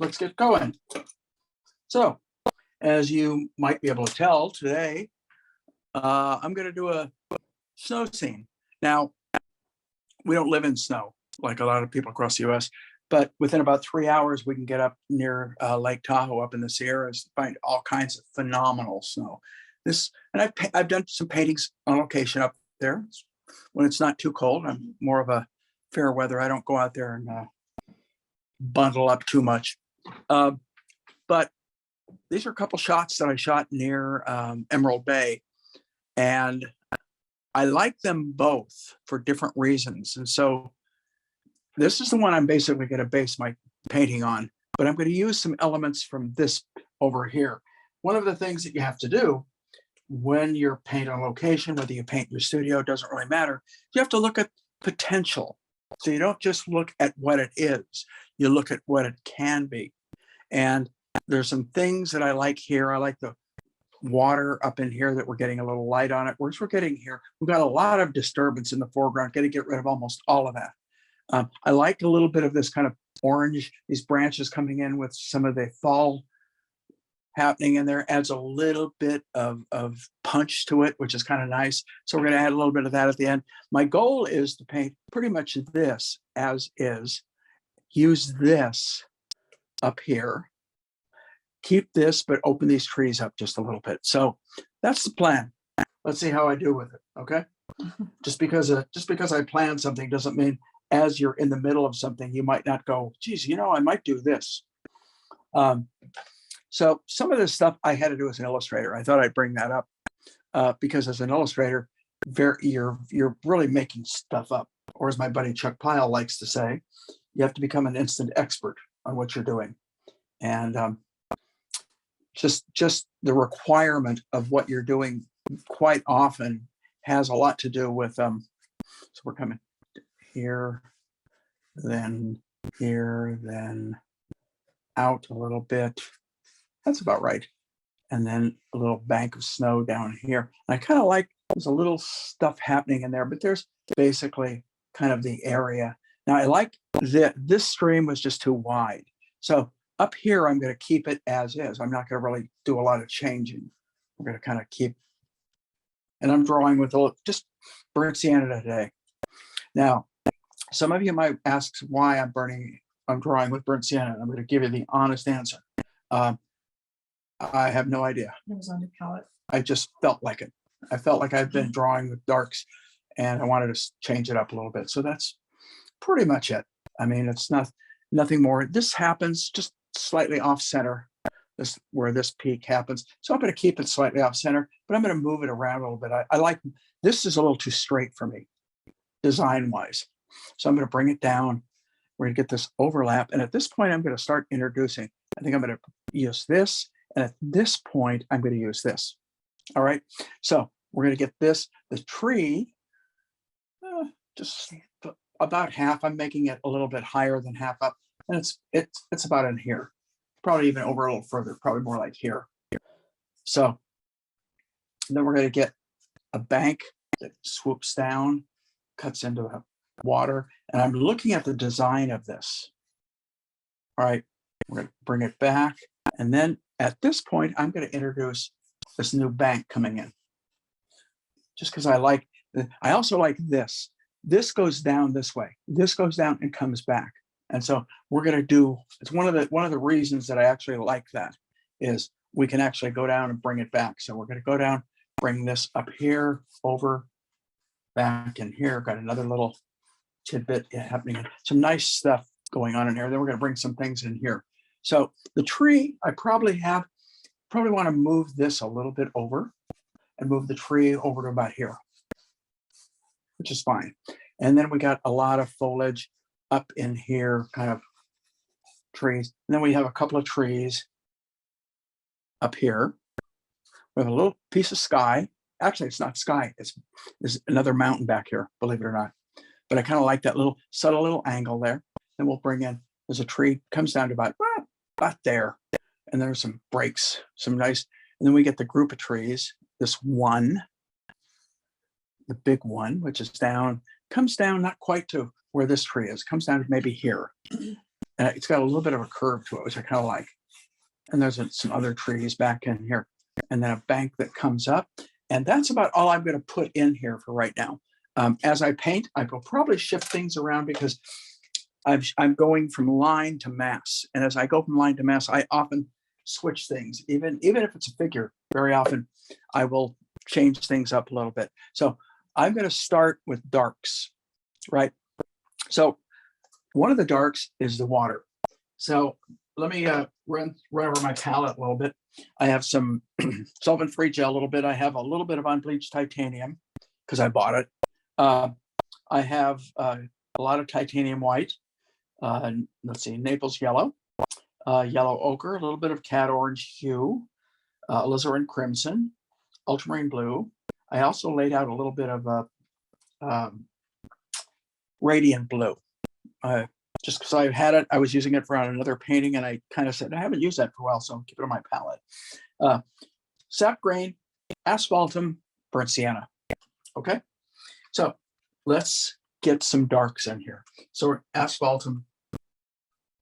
let's get going. So, as you might be able to tell today, I'm going to do a snow scene. Now, we don't live in snow like a lot of people across the U.S., but within about 3 hours, we can get up near Lake Tahoe up in the Sierras, find all kinds of phenomenal snow. And I've done some paintings on location up there when it's not too cold. I'm more of a fair weather. I don't go out there and bundle up too much. But these are a couple shots that I shot near Emerald Bay, and I like them both for different reasons. And so this is the one I'm basically going to base my painting on, but I'm going to use some elements from this over here. One of the things that you have to do when you're painting on location, whether you paint your studio, doesn't really matter. You have to look at potential. So you don't just look at what it is, you look at what it can be. And there's some things that I like here. I like the water up in here that we're getting a little light on it. Whereas we're getting here, we've got a lot of disturbance in the foreground, got to get rid of almost all of that. I like a little bit of this kind of orange, these branches coming in with some of the fall happening in there, adds a little bit of punch to it, which is kind of nice. So we're going to add a little bit of that at the end. My goal is to paint pretty much this as is, use this up here, keep this, but open these trees up just a little bit. So that's the plan. Let's see how I do with it. Okay. Just because I plan something doesn't mean as you're in the middle of something, you might not go, geez, I might do this. So some of this stuff I had to do as an illustrator. I thought I'd bring that up because as an illustrator, you're really making stuff up. Or as my buddy Chuck Pyle likes to say, you have to become an instant expert on what you're doing. And just the requirement of what you're doing quite often has a lot to do with, so we're coming here, then here, then out a little bit. That's about right. And then a little bank of snow down here. And I kind of like, there's a little stuff happening in there, but there's basically kind of the area. Now I like that this stream was just too wide. So up here, I'm going to keep it as is. I'm not going to really do a lot of changing. We're going to kind of keep, and I'm drawing with just burnt sienna today. Now, some of you might ask why I'm drawing with burnt sienna. I'm going to give you the honest answer. I have no idea. It was on your palette. I just felt like it. I felt like I've been drawing with darks and I wanted to change it up a little bit. So that's pretty much it. I mean, it's nothing more. This happens just slightly off center, where this peak happens. So I'm going to keep it slightly off center, but I'm going to move it around a little bit. I like, this is a little too straight for me, design wise. So I'm going to bring it down. We're going to get this overlap. And at this point, I'm going to start introducing. I think I'm going to use this. And at this point, I'm going to use this. All right. So we're going to get this, the tree, just about half. I'm making it a little bit higher than half up. And it's about in here, probably even over a little further, probably more like here. So then we're going to get a bank that swoops down, cuts into the water. And I'm looking at the design of this. All right, we're going to bring it back. And then at this point, I'm going to introduce this new bank coming in. Just because I also like this. This goes down this way. This goes down and comes back. And so we're going to do, it's one of the reasons that I actually like that is we can actually go down and bring it back. So we're going to go down, bring this up here, over, back in here. Got another little tidbit happening. Some nice stuff going on in here. Then we're going to bring some things in here. So the tree, I probably want to move this a little bit over and move the tree over to about here, which is fine. And then we got a lot of foliage up in here, kind of trees. And then we have a couple of trees up here. We have a little piece of sky. Actually, it's not sky. There's another mountain back here, believe it or not. But I kind of like that little subtle little angle there. Then we'll bring in, there's a tree, comes down to about there. And there's some breaks, some nice, and then we get the group of trees. This one, the big one, which is down, comes down not quite to where this tree is, comes down to maybe here. and it's got a little bit of a curve to it, which I kind of like. And there's some other trees back in here, and then a bank that comes up. And that's about all I'm going to put in here for right now. As I paint, I will probably shift things around because I'm going from line to mass. And as I go from line to mass, I often switch things. Even if it's a figure, very often I will change things up a little bit. So I'm going to start with darks, right? So one of the darks is the water. So let me run over my palette a little bit. I have some solvent-free gel a little bit. I have a little bit of unbleached titanium because I bought it. I have a lot of titanium white. Let's see, Naples yellow, yellow ochre, a little bit of cat orange hue, alizarin crimson, ultramarine blue. I also laid out a little bit of radiant blue. Just because I had it, I was using it for another painting, and I kind of said, I haven't used that for a while, so I'll keep it on my palette. Sap green, asphaltum, burnt sienna. Okay, so let's get some darks in here. So asphaltum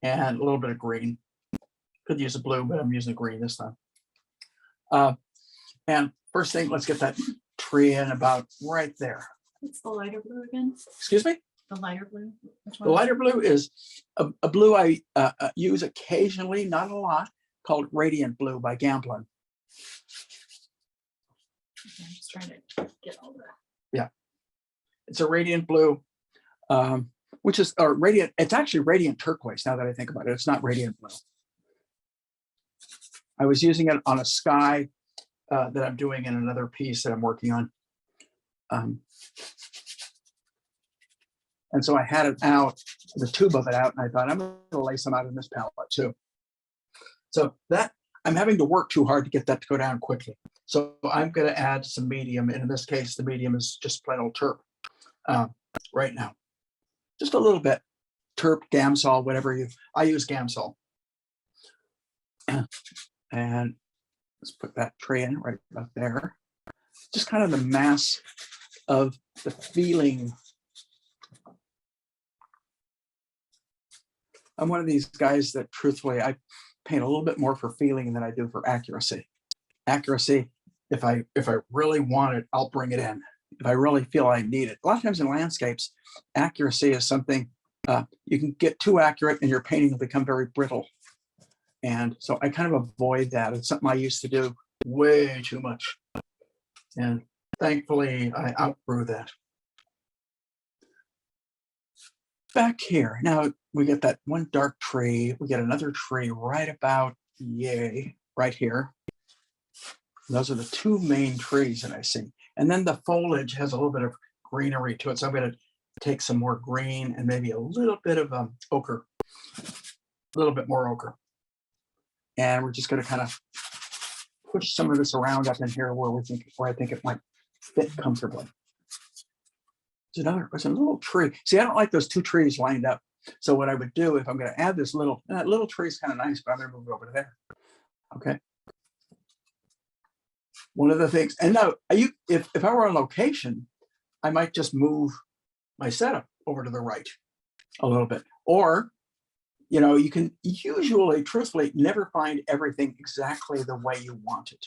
and a little bit of green. Could use a blue, but I'm using a green this time. And first thing, let's get that tree in about right there. What's the lighter blue again? Excuse me? The lighter blue? The lighter blue is a blue I use occasionally, not a lot, called Radiant Blue by Gamblin. Okay, I'm just trying to get all that. Yeah, it's a radiant blue, which is radiant. It's actually radiant turquoise. Now that I think about it, it's not radiant blue. I was using it on a sky that I'm doing in another piece that I'm working on. And so I had it out, the tube of it out, and I thought I'm going to lay some out in this palette too. So that I'm having to work too hard to get that to go down quickly. So I'm going to add some medium, and in this case, the medium is just plain old turp right now. Just a little bit, turp, Gamsol, whatever I use Gamsol. And let's put that tray in right about there. Just kind of the mass of the feeling. I'm one of these guys that truthfully, I paint a little bit more for feeling than I do for accuracy. Accuracy, if I really want it, I'll bring it in. If I really feel I need it. A lot of times in landscapes, accuracy is something you can get too accurate and your painting will become very brittle. And so I kind of avoid that. It's something I used to do way too much. And thankfully, I outgrew that. Back here, now we get that one dark tree. We get another tree right about, right here. Those are the two main trees that I see. And then the foliage has a little bit of greenery to it. So I'm going to take some more green and maybe a little bit of ochre, a little bit more ochre. And we're just going to kind of push some of this around up in here where I think it might fit comfortably. There's a little tree. See, I don't like those two trees lined up. So what I would do if I'm going to add this little tree is kind of nice, but I'm going to move it over to there. Okay. One of the things, and now if I were on location, I might just move my setup over to the right a little bit. Or, you can usually, truthfully, never find everything exactly the way you want it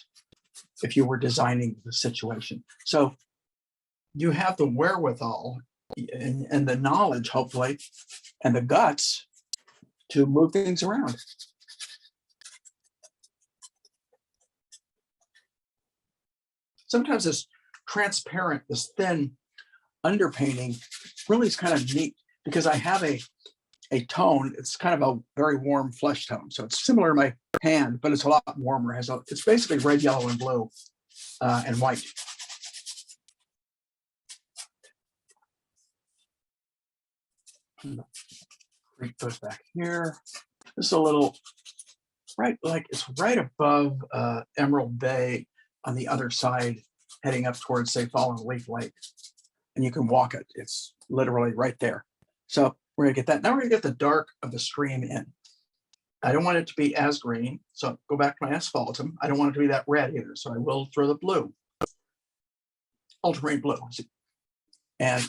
if you were designing the situation. So you have the wherewithal and the knowledge, hopefully, and the guts to move things around. Sometimes this transparent, this thin underpainting really is kind of neat because I have a tone. It's kind of a very warm flesh tone. So it's similar to my hand, but it's a lot warmer. It's basically red, yellow, and blue and white. Creek goes back here. This is a little it's right above Emerald Bay on the other side, heading up towards, say, Fallen Leaf Lake. And you can walk it. It's literally right there. So we're going to get that. Now we're going to get the dark of the stream in. I don't want it to be as green. So go back to my asphaltum. I don't want it to be that red either. So I will throw the blue, ultramarine blue. And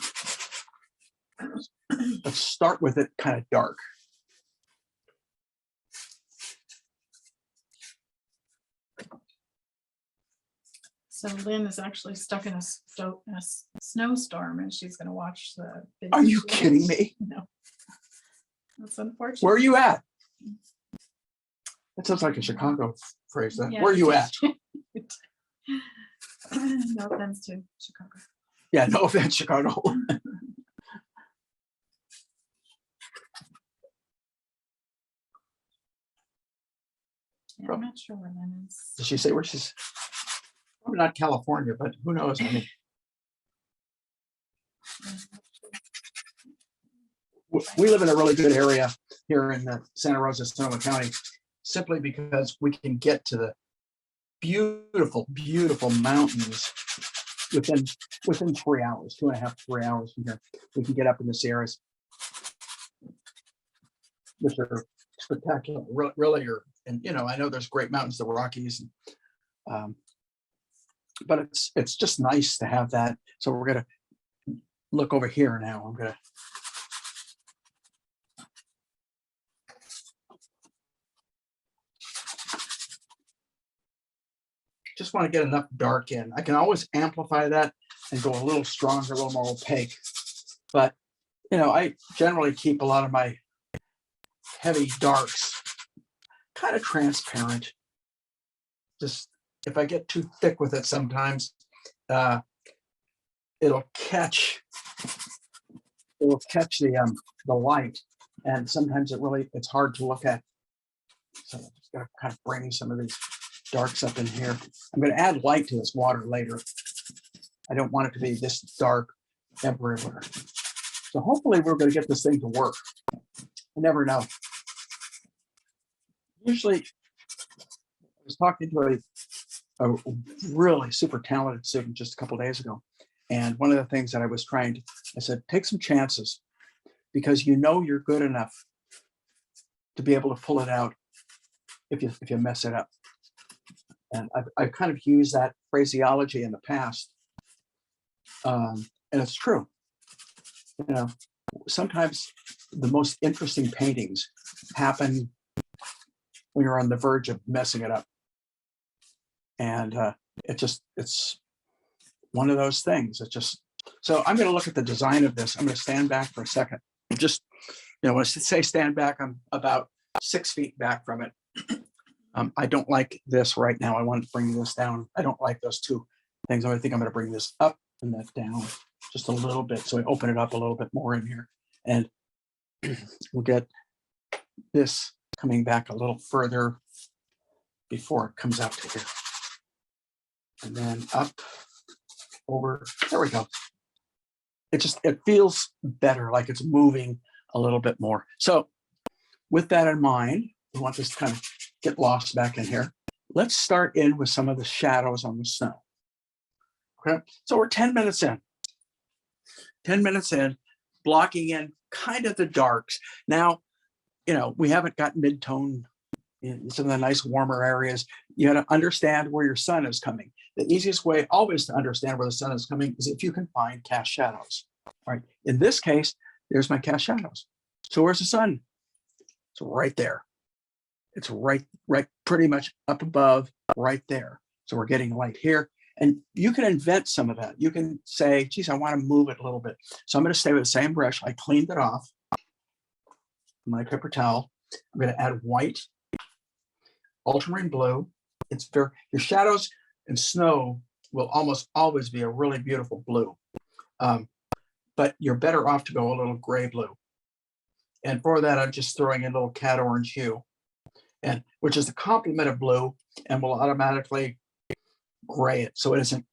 let's start with it kind of dark. So Lynn is actually stuck in a snowstorm and she's gonna watch the video. Are you kidding me? No. That's unfortunate. Where are you at? That sounds like a Chicago phrase. That. Yeah, Where are you at? No offense to Chicago. Yeah, no offense, Chicago. Yeah, I'm not sure where Lynn is. Did she say where she's? Probably not California, but who knows? I mean, we live in a really good area here in Santa Rosa, Sonoma County, simply because we can get to the beautiful, beautiful mountains within 3 hours, 2.5, 3 hours from here. We can get up in this areas, which are spectacular, really are. And you know, I know there's great mountains, the Rockies, and, but it's just nice to have that. So we're gonna look over here now. I'm gonna just want to get enough dark in. I can always amplify that and go a little stronger, a little more opaque. But you know, I generally keep a lot of my heavy darks kind of transparent. Just if I get too thick with it, sometimes it'll catch the light, and sometimes it's hard to look at. So I'm just gonna kind of bring some of these darks up in here. I'm going to add light to this water later. I don't want it to be this dark everywhere. So hopefully we're going to get this thing to work. You never know. Usually, I was talking to a really super talented student just a couple of days ago. And one of the things that I said, take some chances, because you know you're good enough to be able to pull it out if you mess it up. And I've kind of used that phraseology in the past. And it's true. You know, sometimes the most interesting paintings happen when you're on the verge of messing it up. And it's one of those things. So I'm going to look at the design of this. I'm going to stand back for a second. Just, you know, when I say stand back, I'm about 6 feet back from it. I don't like this right now. I want to bring this down. I don't like those two things. I think I'm going to bring this up and that down just a little bit. So I open it up a little bit more in here, and we'll get this coming back a little further before it comes out to here. And then up, over, there we go. It feels better, like it's moving a little bit more. So with that in mind, we want this to kind of get lost back in here. Let's start in with some of the shadows on the snow. Okay, so we're 10 minutes in. 10 minutes in, blocking in kind of the darks. Now, you know, we haven't got mid-tone in some of the nice warmer areas. You got to understand where your sun is coming. The easiest way always to understand where the sun is coming is if you can find cast shadows. All right, in this case, there's my cast shadows. So where's the sun? It's right there. It's right pretty much up above, right there. So we're getting light here. And you can invent some of that. You can say, geez, I want to move it a little bit. So I'm going to stay with the same brush. I cleaned it off. My paper towel. I'm going to add white, ultramarine blue. Your shadows and snow will almost always be a really beautiful blue. But you're better off to go a little gray blue. And for that, I'm just throwing in a little cat orange hue, and which is the complement of blue, and will automatically gray it. So it isn't.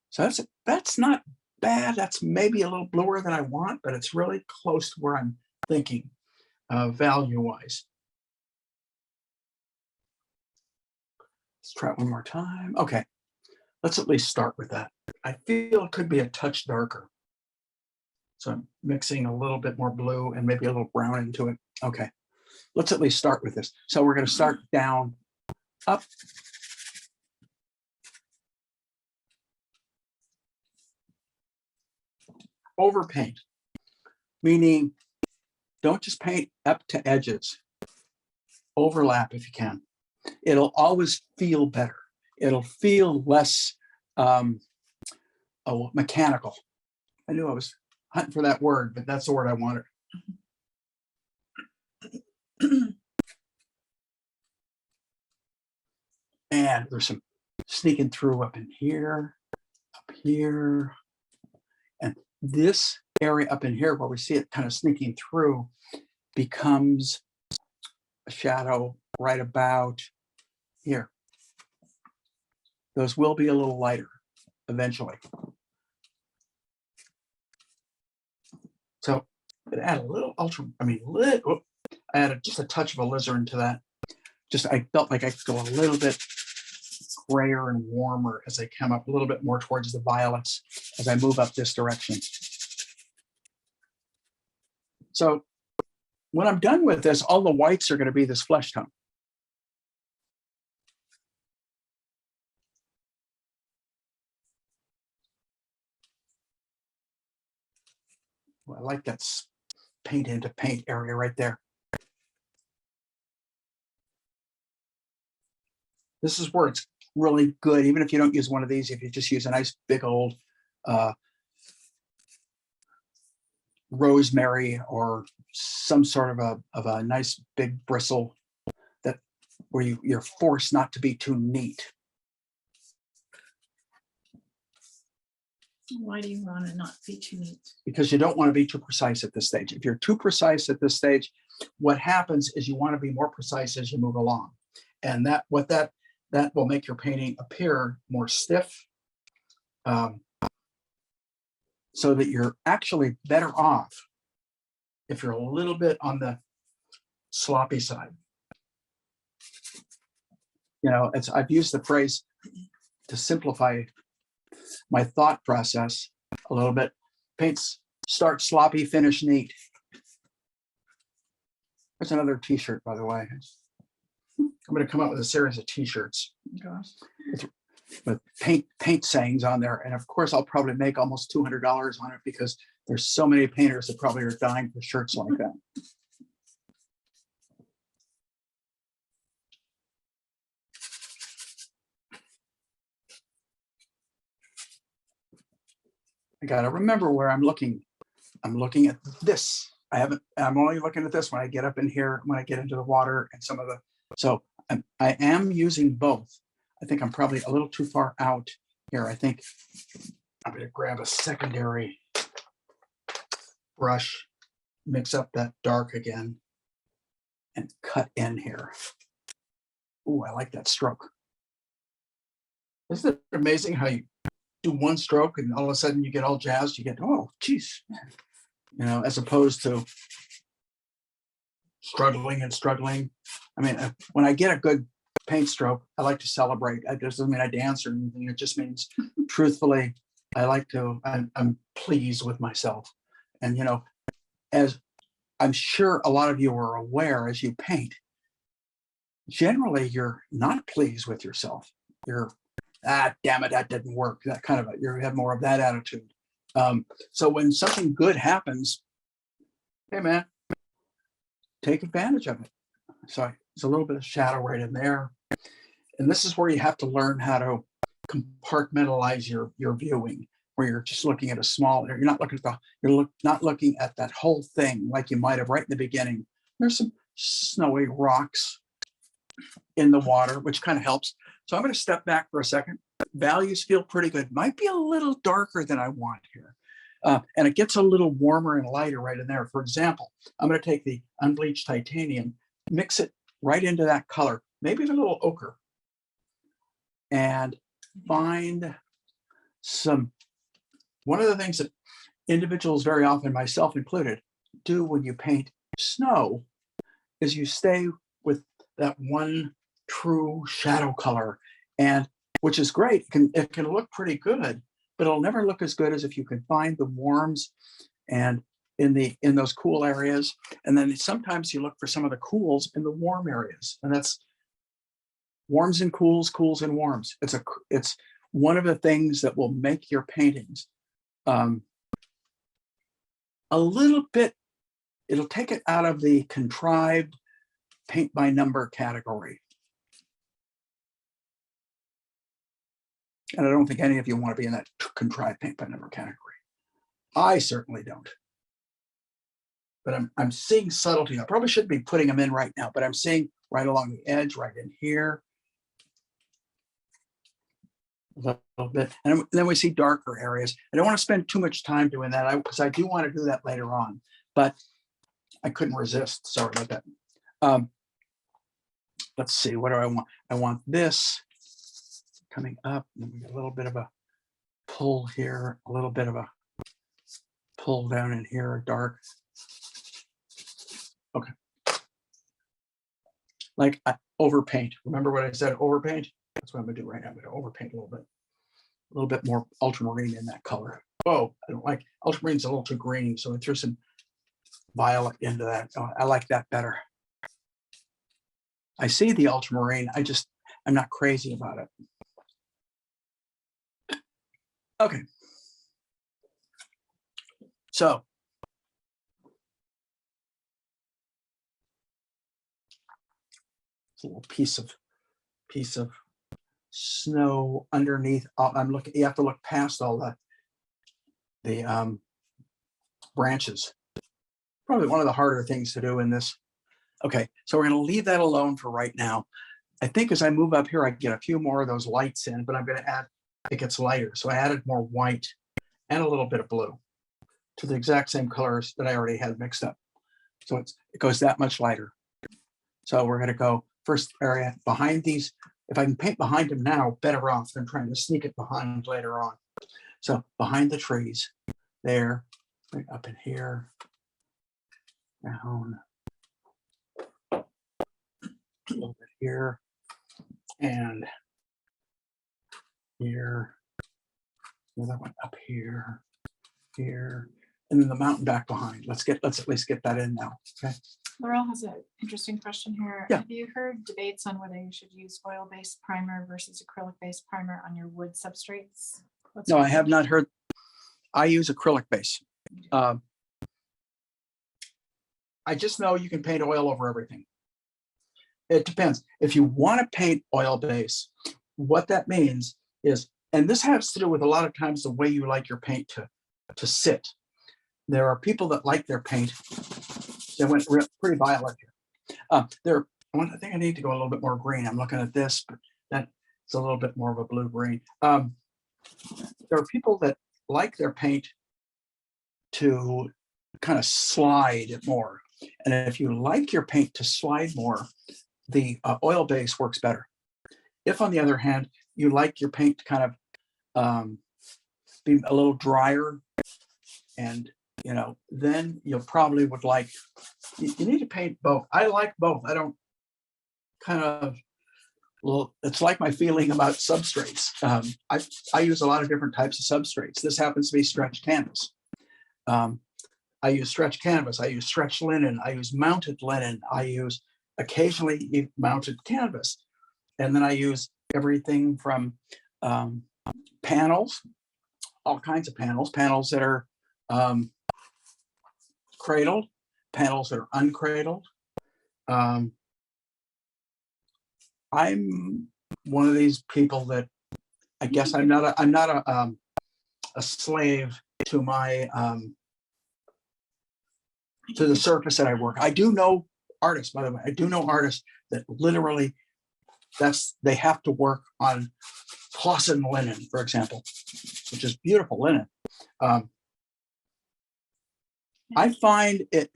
So that's not bad. That's maybe a little bluer than I want, but it's really close to where I'm thinking value-wise. Let's try it one more time. Okay, let's at least start with that. I feel it could be a touch darker. So I'm mixing a little bit more blue and maybe a little brown into it. Okay, let's at least start with this. So we're going to start down, up. Overpaint, meaning don't just paint up to edges. Overlap if you can. It'll always feel better. It'll feel less Oh, mechanical. I knew I was hunting for that word, but that's the word I wanted. And there's some sneaking through up in here, up here. And this area up in here where we see it kind of sneaking through becomes a shadow right about here. Those will be a little lighter eventually. So it add a little I added just a touch of alizarin to that. Just I felt like I could go a little bit grayer and warmer as I come up a little bit more towards the violets as I move up this direction. So when I'm done with this, all the whites are going to be this flesh tone. Well, I like that paint into paint area right there. This is where it's really good, even if you don't use one of these, if you just use a nice big old rosemary or some sort of a nice big bristle that where you're forced not to be too neat. Why do you want to not be too neat? Because you don't want to be too precise at this stage. If you're too precise at this stage, what happens is you want to be more precise as you move along. And that will make your painting appear more stiff, so that you're actually better off if you're a little bit on the sloppy side. You know, I've used the phrase to simplify my thought process a little bit. Paints start sloppy, finish neat. There's another t-shirt, by the way. I'm going to come up with a series of t-shirts. Gosh. With paint sayings on there. And of course, I'll probably make almost $200 on it because there's so many painters that probably are dying for shirts like that. I got to remember where I'm looking. I'm looking at this. I'm only looking at this when I get up in here, when I get into the water and some of the, so I am using both. I think I'm probably a little too far out here. I think I'm going to grab a secondary brush, mix up that dark again, and cut in here. Ooh, I like that stroke. Isn't it amazing how you do one stroke and all of a sudden you get all jazzed? You get, oh, geez, you know, as opposed to struggling and struggling. I mean, when I get a good paint stroke, I like to celebrate. It doesn't mean I dance or anything. It just means, truthfully, I'm pleased with myself. And, you know, as I'm sure a lot of you are aware, as you paint, generally you're not pleased with yourself. You're, damn it, that didn't work. That kind of, you have more of that attitude. So when something good happens, hey man, take advantage of it. So there's a little bit of shadow right in there. And this is where you have to learn how to compartmentalize your viewing, where you're just looking at a small, you're not looking at not looking at that whole thing like you might have right in the beginning. There's some snowy rocks in the water, which kind of helps. So I'm going to step back for a second. Values feel pretty good. Might be a little darker than I want here. And it gets a little warmer and lighter right in there. For example, I'm going to take the unbleached titanium, mix it right into that color, maybe a little ochre, and find one of the things that individuals very often, myself included, do when you paint snow is you stay with that one true shadow color, and which is great. It can look pretty good, but it'll never look as good as if you can find the warms and in those cool areas. And then sometimes you look for some of the cools in the warm areas, and that's warms and cools, cools and warms. It's one of the things that will make your paintings a little bit, it'll take it out of the contrived paint by number category. And I don't think any of you want to be in that contrived paint by number category. I certainly don't. But I'm seeing subtlety. I probably shouldn't be putting them in right now, but I'm seeing right along the edge, right in here, a little bit. And then we see darker areas. I don't want to spend too much time doing that because I do want to do that later on, but I couldn't resist. Sorry about that. Let's see, what do I want? I want this coming up. And we get a little bit of a pull here, a little bit of a pull down in here, dark. Okay. Like overpaint. Remember what I said, overpaint? That's what I'm gonna do right now. I'm gonna overpaint a little bit more ultramarine in that color. Oh, I don't like, ultramarine's a little too green, so I threw some violet into that. Oh, I like that better. I see the ultramarine, I'm not crazy about it. Okay. So it's a little piece of snow underneath. I'm looking, you have to look past all the branches. Probably one of the harder things to do in this. Okay, so we're going to leave that alone for right now. I think as I move up here, I get a few more of those lights in, but I'm going to add, it gets lighter. So I added more white and a little bit of blue to the exact same colors that I already had mixed up. So it goes that much lighter. So we're going to go first area behind these. If I can paint behind them now, better off than trying to sneak it behind later on. So behind the trees there, right up in here, down, a little bit here, and here, another one up here, here, and then the mountain back behind. Let's at least get that in now. Okay. Laurel has an interesting question here. Yeah. Have you heard debates on whether you should use oil-based primer versus acrylic-based primer on your wood substrates? No, I have not heard. I use acrylic base. I just know you can paint oil over everything. It depends. If you want to paint oil base, what that means is, and this has to do with a lot of times the way you like your paint to sit. There are people that like their paint. They went pretty violet here. I think I need to go a little bit more green. I'm looking at this, but that's a little bit more of a blue green. There are people that like their paint to kind of slide more. And if you like your paint to slide more, the oil base works better. If, on the other hand, you like your paint to kind of be a little drier, and then you probably would like, you need to paint both. I like both. I don't it's like my feeling about substrates. I use a lot of different types of substrates. This happens to be stretched canvas. I use stretched canvas. I use stretched linen. I use mounted linen. I use occasionally mounted canvas. And then I use everything from panels, all kinds of panels that are cradled, panels that are uncradled. I'm one of these people that I guess I'm not a slave to my to the surface that I work. I do know artists, by the way. I do know artists that literally they have to work on Clausen linen, for example, which is beautiful linen. I find it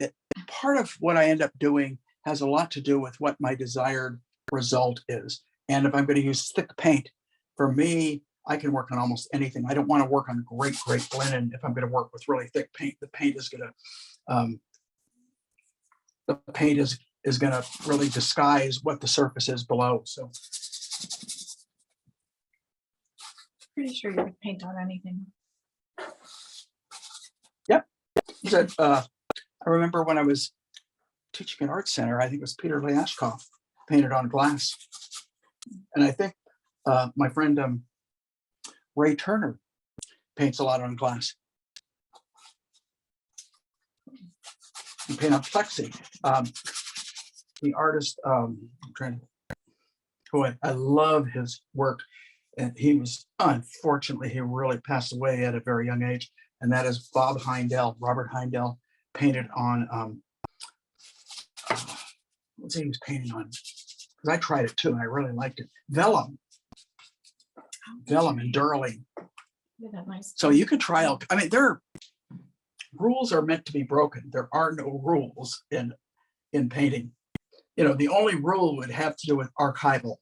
part of what I end up doing has a lot to do with what my desired result is. And if I'm going to use thick paint, for me, I can work on almost anything. I don't want to work on great linen if I'm going to work with really thick paint. The paint is going to really disguise what the surface is below. So Pretty sure you could paint on anything. Yep. I remember when I was teaching at Art Center, I think it was Peter Lyashkov painted on glass. And I think my friend Ray Turner paints a lot on glass. He paint on plexi. The artist, who I love his work, and he was, unfortunately, he really passed away at a very young age. And that is Bob Heindel, Robert Heindel, painted on, what's he was painting on? Because I tried it too, and I really liked it. Vellum and Durling. Yeah, that nice. So you could try out, I mean, rules are meant to be broken. There are no rules in painting. You know, the only rule would have to do with archival.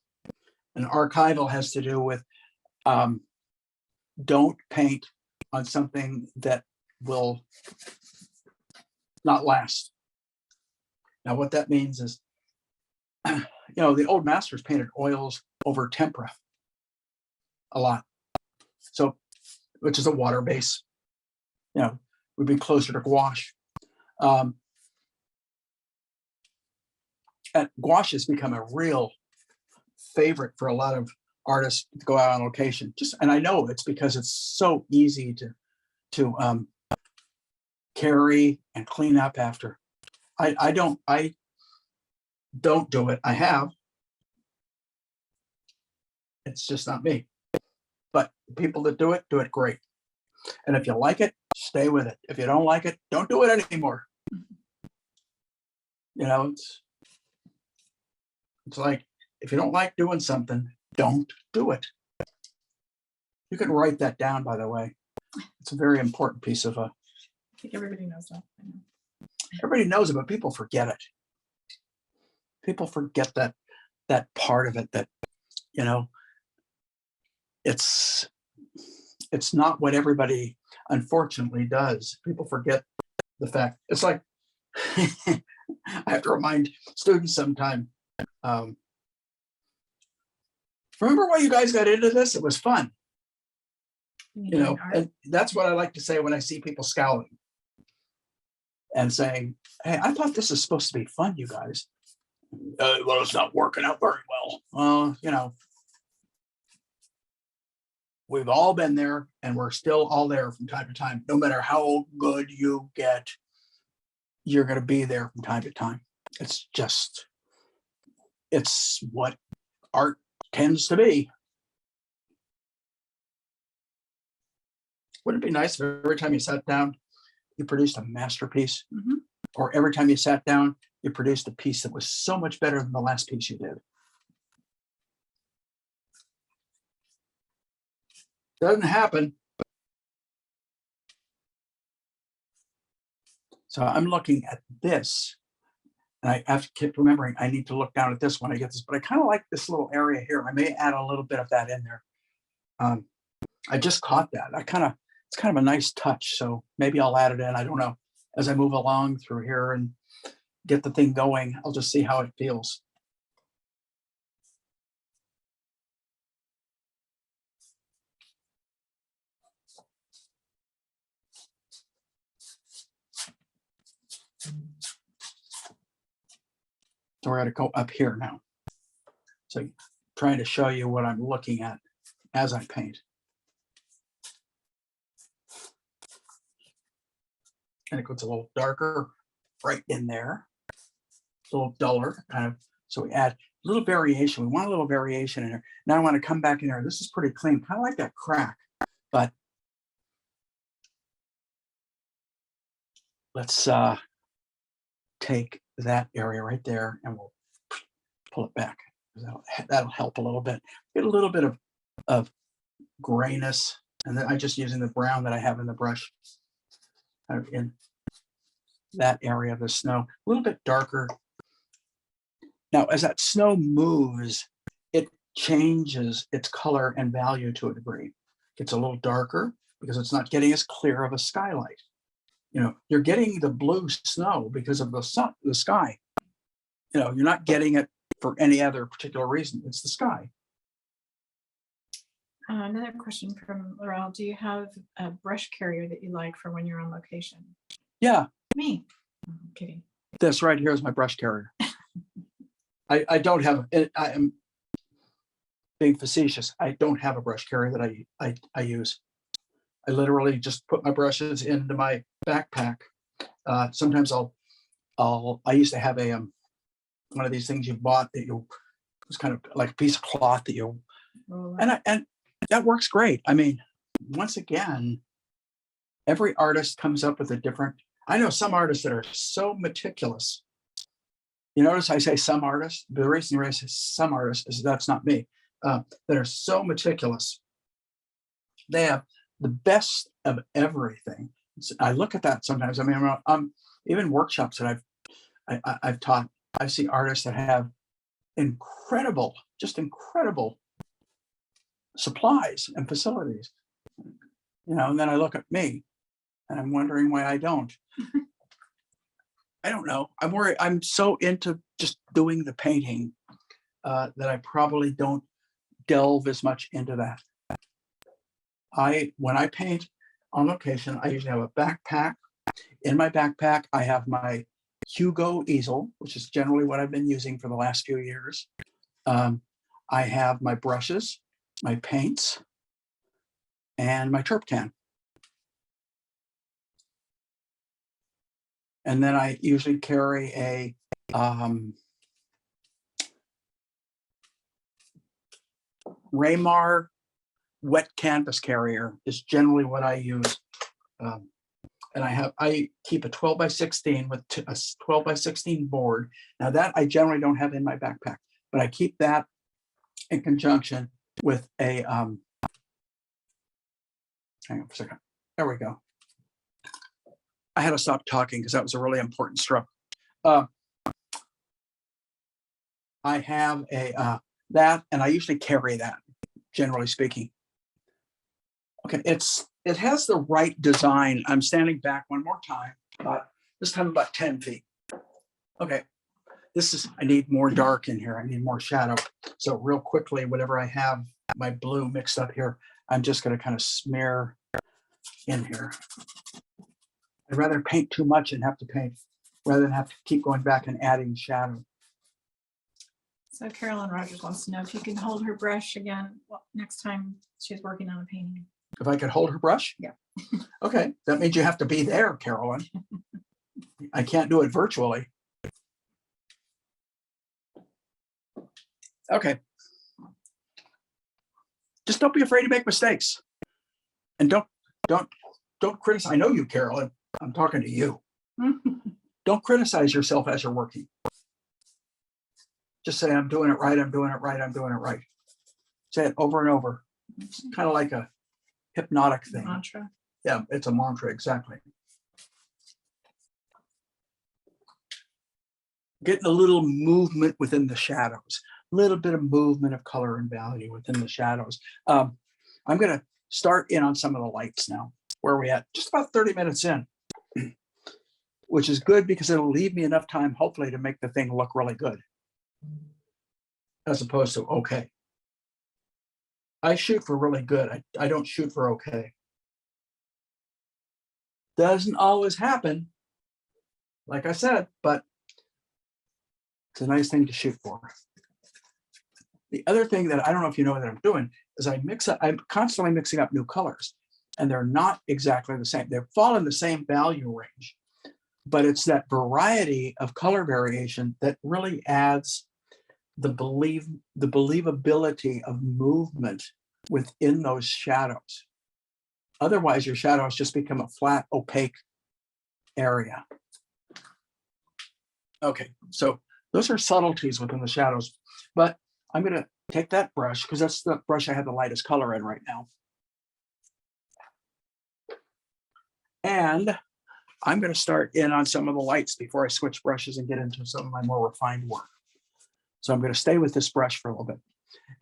And archival has to do with don't paint on something that will not last. Now, what that means is, you know, the old masters painted oils over tempera a lot. So, which is a water base, you know, would be closer to gouache. And gouache has become a real favorite for a lot of artists to go out on location. And I know it's because it's so easy to carry and clean up after. I don't do it. I have. It's just not me. But people that do it great. And if you like it, stay with it. If you don't like it, don't do it anymore. You know, it's like, if you don't like doing something, don't do it. You can write that down, by the way. It's a very important piece of I think everybody knows that. I know. everybody knows it, but people forget it. People forget that part of it, that, you know, it's not what everybody unfortunately does. People forget the fact. It's like, I have to remind students sometime, remember why you guys got into this? It was fun. You know, and that's what I like to say when I see people scowling and saying, hey, I thought this was supposed to be fun, you guys. Well, it's not working out very well. Well, you know, we've all been there, and we're still all there from time to time. No matter how good you get, you're going to be there from time to time. It's just, it's what art tends to be. Wouldn't it be nice if every time you sat down, you produced a masterpiece? Mm-hmm. Or every time you sat down, you produced a piece that was so much better than the last piece you did? Doesn't happen. So I'm looking at this, and I have to keep remembering I need to look down at this when I get this, but I kind of like this little area here. I may add a little bit of that in there. I just caught that. It's kind of a nice touch. So maybe I'll add it in. I don't know. As I move along through here and get the thing going, I'll just see how it feels. So we're going to go up here now. So trying to show you what I'm looking at as I paint. And it goes a little darker right in there. It's a little duller, kind of. So we add a little variation. We want a little variation in here. Now I want to come back in there. This is pretty clean, kind of like that crack, but let's take that area right there and we'll pull it back. That'll help a little bit. Get a little bit of grayness, and then I'm just using the brown that I have in the brush kind of in that area of the snow, a little bit darker. Now, as that snow moves, it changes its color and value to a degree. It's a little darker because it's not getting as clear of a skylight. You know, you're getting the blue snow because of the sun, the sky. You know, you're not getting it for any other particular reason. It's the sky. Another question from Laurel. Do you have a brush carrier that you like for when you're on location? Yeah. Me. I'm kidding. This right here is my brush carrier. I don't have it. I am being facetious. I don't have a brush carrier that I use. I literally just put my brushes into my backpack. Sometimes I used to have a one of these things you bought that it's kind of like a piece of cloth that you Roll and that works great. I mean, once again, every artist comes up with a different, I know some artists that are so meticulous. You notice I say some artists, the reason I say some artists is that's not me, that are so meticulous. They have the best of everything. I look at that sometimes. I mean, even workshops that I've taught, I see artists that have incredible, just incredible supplies and facilities, and then I look at me and I'm wondering why I don't. I don't know. I'm worried. I'm so into just doing the painting that I probably don't delve as much into that. When I paint on location, I usually have a backpack. In my backpack, I have my Hugo easel, which is generally what I've been using for the last few years. I have my brushes, my paints, and my turp can. And then I usually carry a Raymar wet canvas carrier is generally what I use. And I keep a 12 by 16 with a 12 by 16 board. Now that I generally don't have in my backpack, but I keep that in conjunction with a, hang on for a second. There we go. I had to stop talking because that was a really important stroke. I have a that, and I usually carry that, generally speaking. Okay, it has the right design. I'm standing back one more time, but this time about 10 feet. Okay, I need more dark in here. I need more shadow. So real quickly, whatever I have, my blue mixed up here, I'm just going to kind of smear in here. I'd rather paint too much and have to paint rather than have to keep going back and adding shadow. So Carolyn Rogers wants to know if you can hold her brush again next time she's working on a painting. If I could hold her brush? Yeah. Okay, that means you have to be there, Carolyn. I can't do it virtually. Okay. Just don't be afraid to make mistakes. And don't criticize. I know you, Carolyn. I'm talking to you. Don't criticize yourself as you're working. Just say, I'm doing it right, I'm doing it right, I'm doing it right. Say it over and over. It's kind of like a hypnotic thing. Mantra. Yeah, it's a mantra, exactly. Getting a little movement within the shadows, a little bit of movement of color and value within the shadows. I'm going to start in on some of the lights now. Where are we at? Just about 30 minutes in, which is good because it'll leave me enough time, hopefully, to make the thing look really good, as opposed to okay. I shoot for really good. I don't shoot for okay. Doesn't always happen, like I said, but it's a nice thing to shoot for. The other thing that I don't know if you know that I'm doing is I'm constantly mixing up new colors, and they're not exactly the same. They fall in the same value range, but it's that variety of color variation that really adds the believability of movement within those shadows. Otherwise, your shadows just become a flat, opaque area. Okay, so those are subtleties within the shadows, but I'm going to take that brush because that's the brush I have the lightest color in right now. And I'm going to start in on some of the lights before I switch brushes and get into some of my more refined work. So I'm going to stay with this brush for a little bit.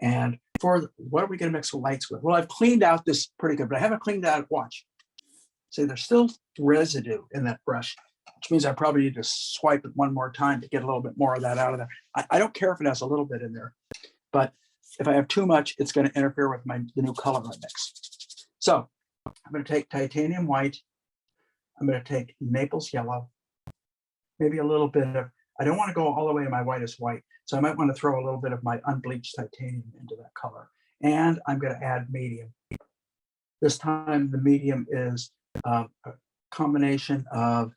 And what are we going to mix the lights with? Well, I've cleaned out this pretty good, but I haven't cleaned out, watch. See, there's still residue in that brush, which means I probably need to swipe it one more time to get a little bit more of that out of there. I don't care if it has a little bit in there, but if I have too much, it's going to interfere with the new color I mix. So I'm going to take titanium white. I'm going to take Naples yellow, maybe a little bit of, I don't want to go all the way to my whitest white. So I might want to throw a little bit of my unbleached titanium into that color. And I'm going to add medium. This time the medium is a combination of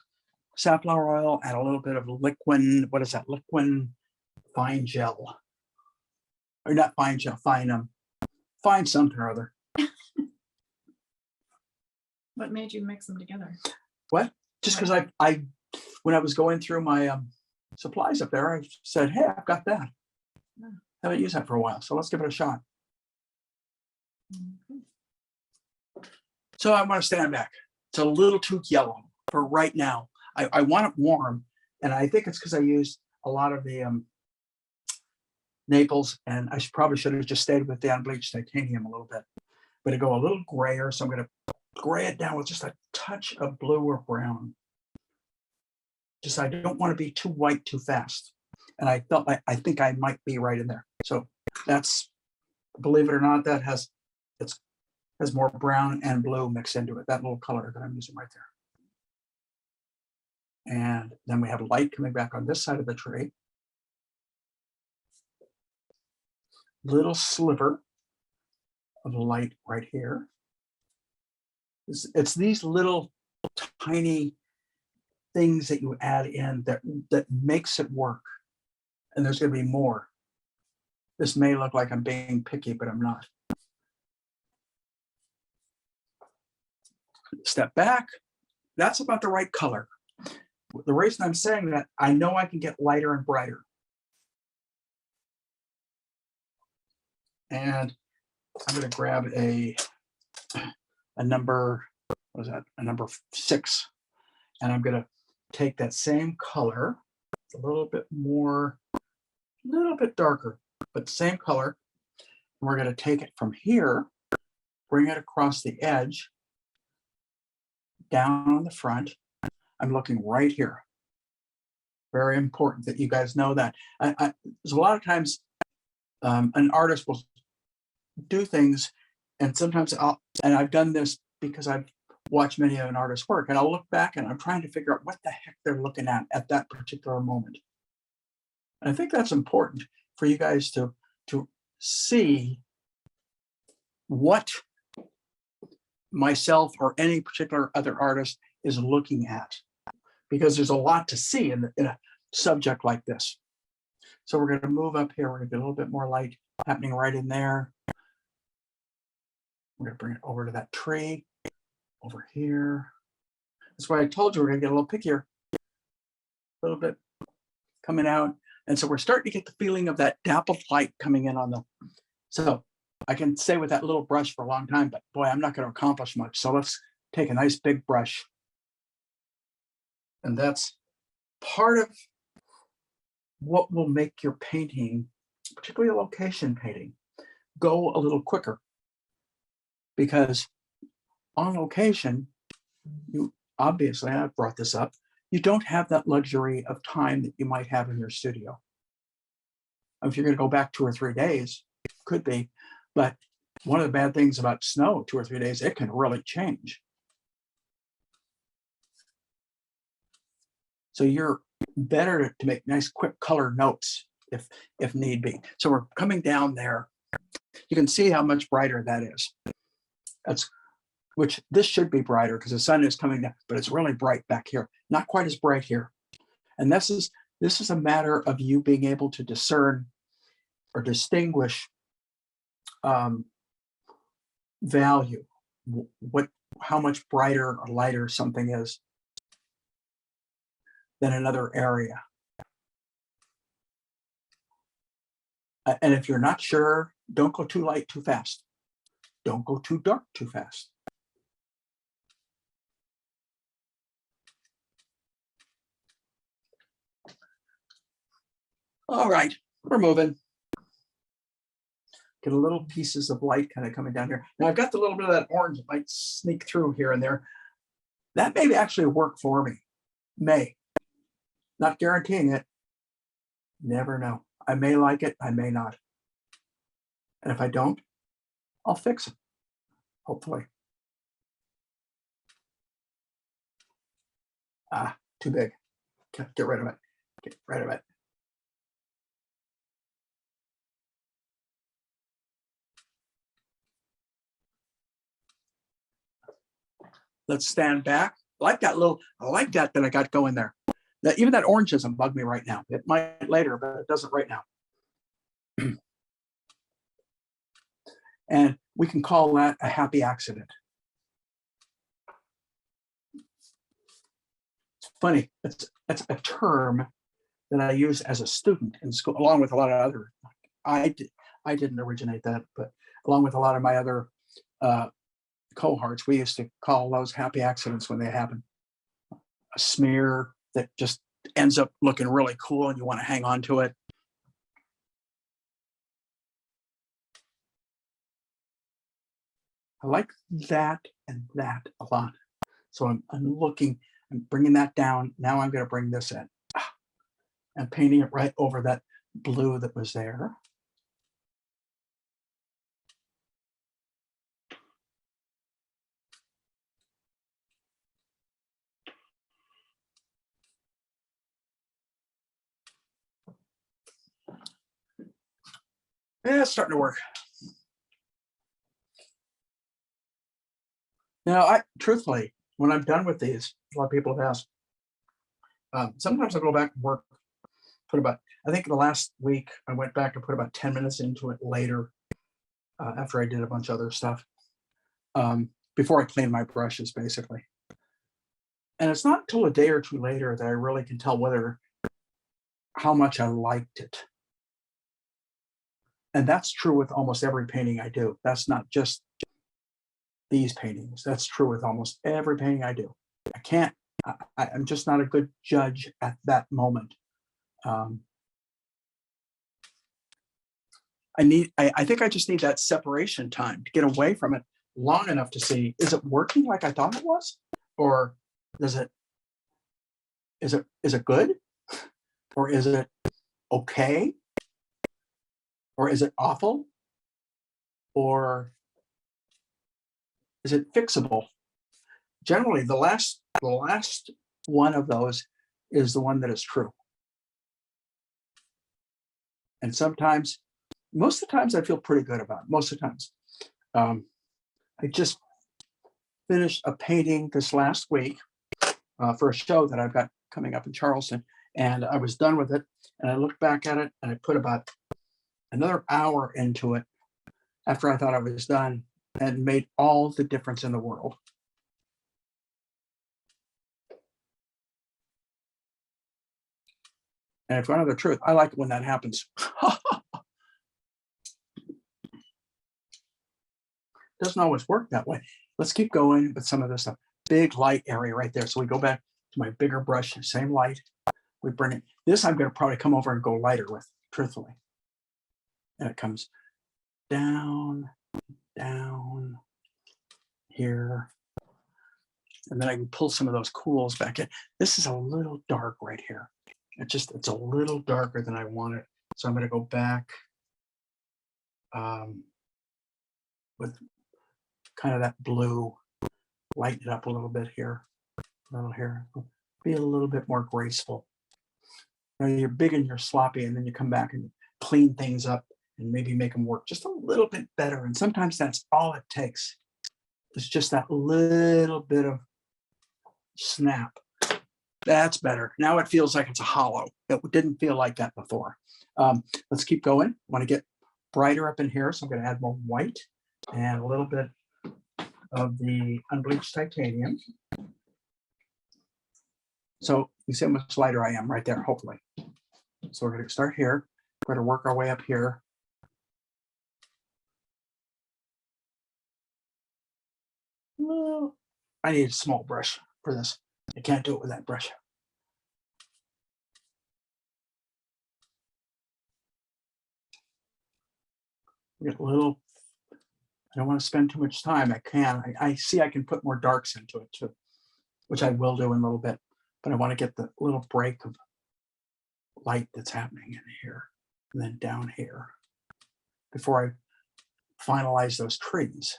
safflower oil and a little bit of liquid, what is that? Liquid fine gel. Or not fine gel, fine find something or other. What made you mix them together? What? Just because I when I was going through my supplies up there, I said, hey, I've got that. Yeah. Haven't used that for a while, so let's give it a shot. Mhm. So I want to stand back. It's a little too yellow for right now. I want it warm, and I think it's because I used a lot of the Naples, and I probably should have just stayed with the unbleached titanium a little bit. But to go a little grayer, so I'm going to gray it down with just a touch of blue or brown. Just I don't want to be too white too fast. And I felt like I think I might be right in there. So that's, believe it or not, that has more brown and blue mixed into it, that little color that I'm using right there. And then we have light coming back on this side of the tree. Little sliver of light right here. It's these little tiny things that you add in that makes it work. And there's going to be more. This may look like I'm being picky, but I'm not. Step back. That's about the right color. The reason I'm saying that, I know I can get lighter and brighter. And I'm going to grab a number, what is that? A number 6. And I'm going to take that same color, a little bit more, a little bit darker, but same color. We're going to take it from here, bring it across the edge, down on the front. I'm looking right here. Very important that you guys know that. There's a lot of times an artist will do things, and sometimes I've done this because I've watched many of an artist's work, and I'll look back and I'm trying to figure out what the heck they're looking at that particular moment. And I think that's important for you guys to see what myself or any particular other artist is looking at, because there's a lot to see in a subject like this. So we're going to move up here. We're going to get a little bit more light happening right in there. We're going to bring it over to that tree over here. That's why I told you we're going to get a little pickier, a little bit coming out. And so we're starting to get the feeling of that dappled light coming in on the, so I can stay with that little brush for a long time, but boy, I'm not going to accomplish much. So let's take a nice big brush. And that's part of what will make your painting, particularly a location painting, go a little quicker. Because on location, you obviously, I've brought this up, you don't have that luxury of time that you might have in your studio. If you're going to go back 2 or 3 days, could be, but one of the bad things about snow, 2 or 3 days, it can really change. So you're better to make nice quick color notes if need be. So we're coming down there. You can see how much brighter that is. Which this should be brighter because the sun is coming down, but it's really bright back here. Not quite as bright here. And this is a matter of you being able to discern or distinguish value, how much brighter or lighter something is than another area. And if you're not sure, don't go too light too fast. Don't go too dark too fast. All right, we're moving. Get a little pieces of light kind of coming down here. Now I've got the little bit of that orange that might sneak through here and there. That may actually work for me. May. Not guaranteeing it. Never know. I may like it, I may not. And if I don't, I'll fix it, hopefully. Too big. Get rid of it. Get rid of it. Let's stand back. I like that I got going there. Even that orange doesn't bug me right now. It might later, but it doesn't right now. And we can call that a happy accident. It's funny, it's a term that I use as a student in school, along with a lot of other, I didn't originate that, but along with a lot of my other cohorts, we used to call those happy accidents when they happen. A smear that just ends up looking really cool and you want to hang on to it. I like that and that a lot. So I'm bringing that down. Now I'm going to bring this in. I'm painting it right over that blue that was there. Yeah, it's starting to work. Now, truthfully, when I'm done with these, a lot of people have asked, sometimes I'll go back and work, I think the last week I went back and put about 10 minutes into it later, after I did a bunch of other stuff, before I cleaned my brushes, basically. And it's not until a day or two later that I really can tell how much I liked it. And that's true with almost every painting I do. That's not just these paintings. That's true with almost every painting I do. I'm just not a good judge at that moment. I think I just need that separation time to get away from it long enough to see, is it working like I thought it was? Or is it good? Or is it okay? Or is it awful? Or is it fixable? Generally, the last one of those is the one that is true. And most of the times I feel pretty good about it. Most of the times. I just finished a painting this last week for a show that I've got coming up in Charleston, and I was done with it, and I looked back at it, and I put about another hour into it after I thought I was done, and made all the difference in the world. And if you want to know the truth, I like it when that happens. Doesn't always work that way. Let's keep going with some of this stuff. Big light area right there. So we go back to my bigger brush, same light. We bring it. This I'm going to probably come over and go lighter with, truthfully. And it comes down, down here. And then I can pull some of those cools back in. This is a little dark right here. It's a little darker than I want it. So I'm going to go back with kind of that blue, lighten it up a little bit here, be a little bit more graceful. Now you're big and you're sloppy, and then you come back and clean things up and maybe make them work just a little bit better. And sometimes that's all it takes. It's just that little bit of snap. That's better. Now it feels like it's a hollow. It didn't feel like that before. Let's keep going. I want to get brighter up in here, so I'm going to add more white and a little bit of the unbleached titanium. So you see how much lighter I am right there, hopefully. So we're going to start here. We're going to work our way up here. Well, I need a small brush for this. I can't do it with that brush. Get a little, I don't want to spend too much time. I see I can put more darks into it too, which I will do in a little bit, but I want to get the little break of light that's happening in here and then down here before I finalize those trees.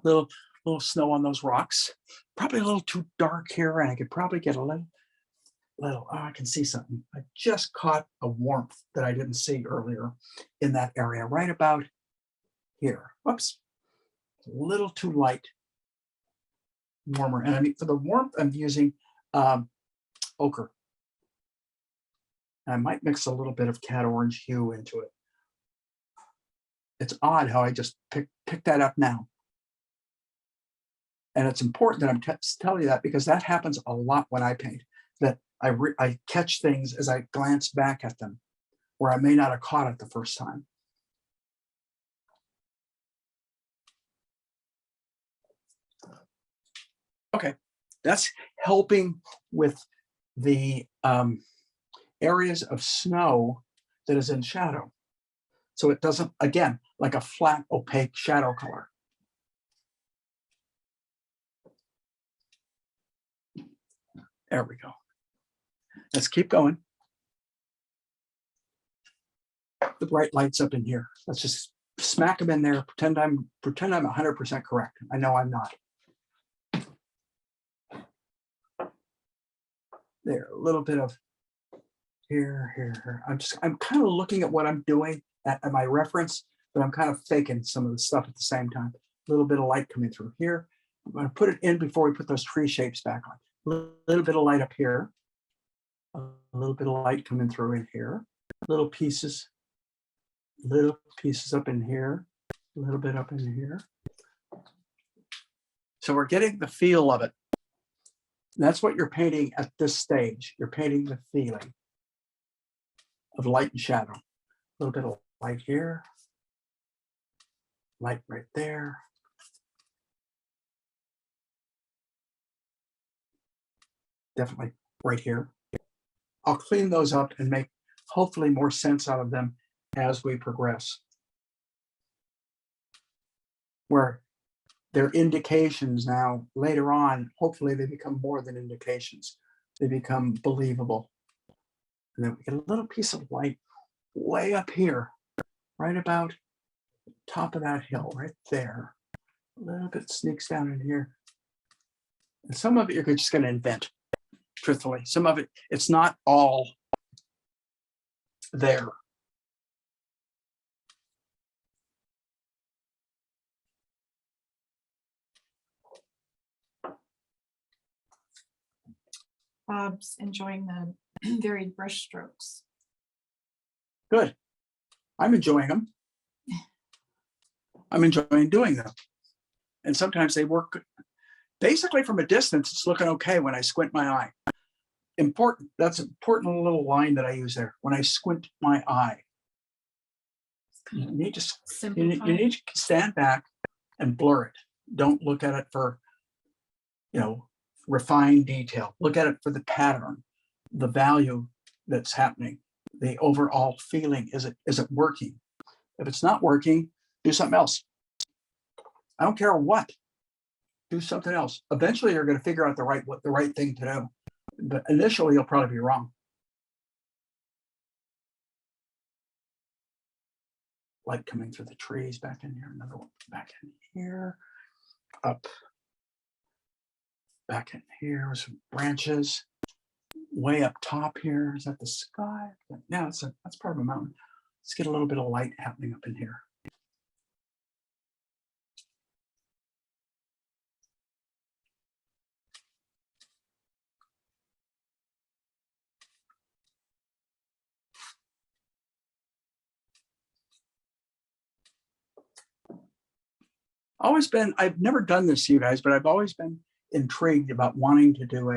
Little snow on those rocks. Probably a little too dark here, and I could probably get a little, oh, I can see something. I just caught a warmth that I didn't see earlier in that area, right about here. Whoops, a little too light. warmer. And I mean, for the warmth, I'm using ochre. I might mix a little bit of cat orange hue into it. It's odd how I just pick that up now. And it's important that I'm telling you that, because that happens a lot when I paint, that I catch things as I glance back at them where I may not have caught it the first time. Okay, that's helping with the areas of snow that is in shadow. So it doesn't, again, like a flat, opaque shadow color. There we go. Let's keep going. The bright lights up in here. Let's just smack them in there. Pretend I'm 100% correct. I know I'm not. There, a little bit of here. I'm kind of looking at what I'm doing at my reference, but I'm kind of faking some of the stuff at the same time. A little bit of light coming through here. I'm going to put it in before we put those tree shapes back on. A little bit of light up here. A little bit of light coming through in here. Little pieces up in here. A little bit up in here. So we're getting the feel of it. That's what you're painting at this stage. You're painting the feeling of light and shadow. A little bit of light here, light right there. Definitely right here. I'll clean those up and make hopefully more sense out of them as we progress. Where they're indications now, later on, hopefully they become more than indications. They become believable. And then we get a little piece of light way up here, right about top of that hill, right there. A little bit sneaks down in here. And some of it you're just going to invent, truthfully. Some of it, it's not all there. Bob's enjoying the varied brush strokes. Good. I'm enjoying them. I'm enjoying doing them. And sometimes they work. Basically, from a distance, it's looking okay when I squint my eye. Important. That's an important little line that I use there. When I squint my eye, you need to you need to stand back and blur it. Don't look at it for, refined detail. Look at it for the pattern, the value that's happening, the overall feeling. Is it working? If it's not working, do something else. I don't care what. Do something else. Eventually, you're going to figure out the right thing to do. But initially, you'll probably be wrong. Light coming through the trees back in here. Another one back in here. Up. Back in here with some branches. Way up top here. Is that the sky? Yeah, that's part of a mountain. Let's get a little bit of light happening up in here. I've never done this to you guys, but I've always been intrigued about wanting to do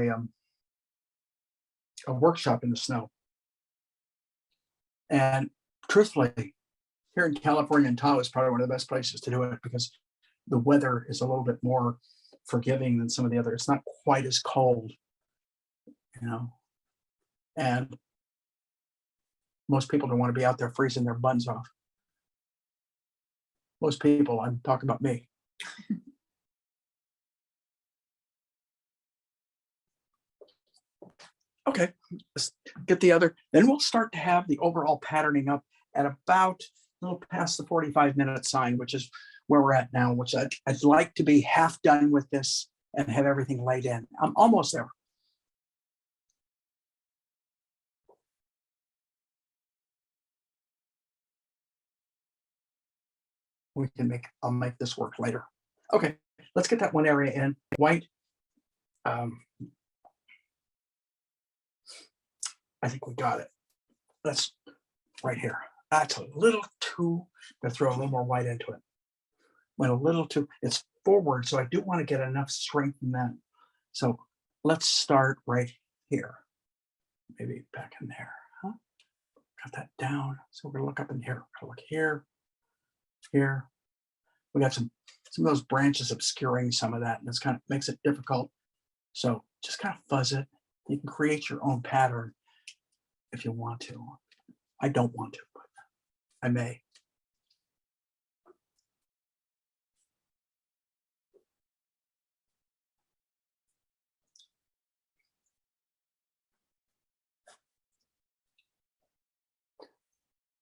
a workshop in the snow. And truthfully, here in California and Tahoe is probably one of the best places to do it because the weather is a little bit more forgiving than some of the other. It's not quite as cold, and most people don't want to be out there freezing their buns off. Most people, I'm talking about me. Okay, let's get the other, then we'll start to have the overall patterning up at about a little past the 45-minute sign, which is where we're at now, which I'd like to be half done with this and have everything laid in. I'm almost there. I'll make this work later. Okay, let's get that one area in. White, I think we got it. That's right here. That's a little too, I'm gonna throw a little more white into it. Went a little too, it's forward, so I do want to get enough strength in that. So let's start right here. Maybe back in there. Huh? Got that down. So we're gonna look up in here. We're gonna look here, here. We got some of those branches obscuring some of that, and it's kind of makes it difficult. So just kind of fuzz it. You can create your own pattern if you want to. I don't want to, but I may.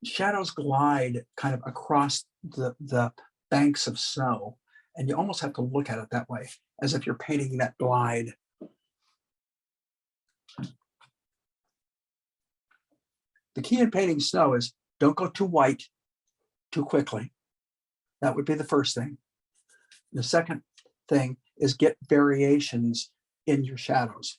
Shadows glide kind of across the banks of snow, and you almost have to look at it that way, as if you're painting that glide. The key in painting snow is don't go too white too quickly. That would be the first thing. The second thing is get variations in your shadows.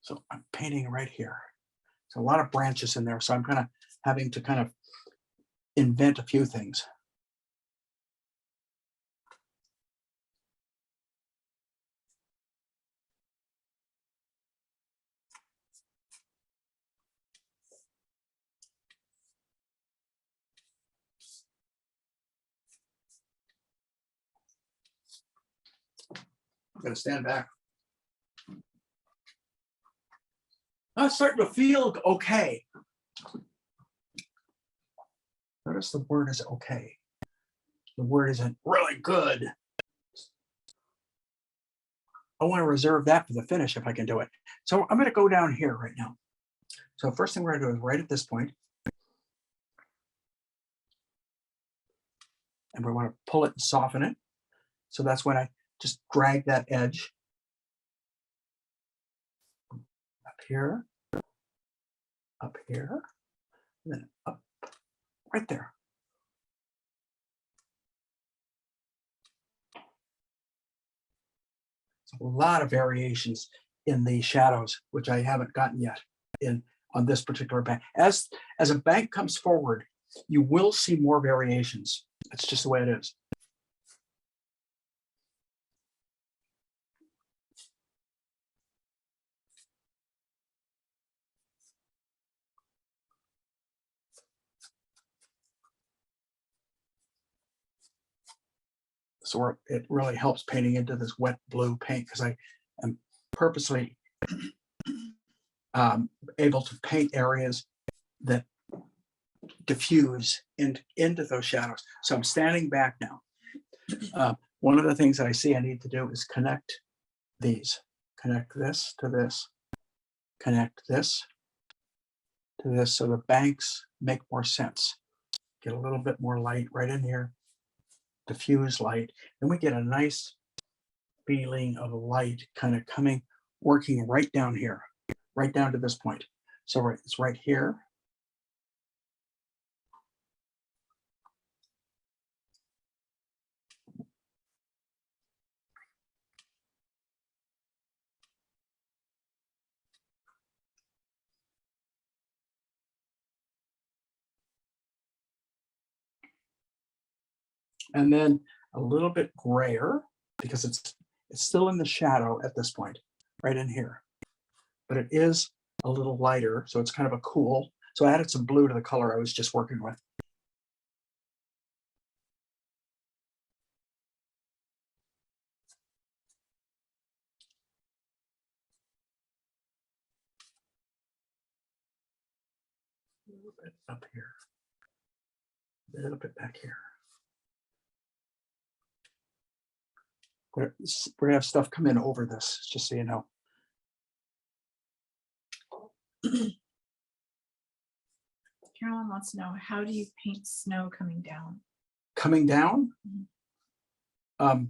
So I'm painting right here. So a lot of branches in there. So I'm kind of having to kind of invent a few things. I'm going to stand back. I'm starting to feel okay. Notice the word is okay. The word isn't really good. I want to reserve that for the finish if I can do it. So I'm going to go down here right now. So first thing we're going to do is right at this point. And we want to pull it and soften it. So that's when I just drag that edge up here, and then up right there. So a lot of variations in the shadows, which I haven't gotten yet on this particular bank. As a bank comes forward, you will see more variations. That's just the way it is. So it really helps painting into this wet blue paint because I am purposely able to paint areas that diffuse into those shadows. So I'm standing back now. One of the things that I see I need to do is connect these. Connect this to this. Connect this to this so the banks make more sense. Get a little bit more light right in here. Diffuse light. Then we get a nice feeling of light kind of working right down here, right down to this point. So it's right here. And then a little bit grayer because it's still in the shadow at this point, right in here. But it is a little lighter, so it's kind of a cool. So I added some blue to the color I was just working with. A little bit up here, a little bit back here. We're gonna have stuff come in over this, just so you know. Carolyn wants to know, how do you paint snow coming down? Coming down? Mm-hmm.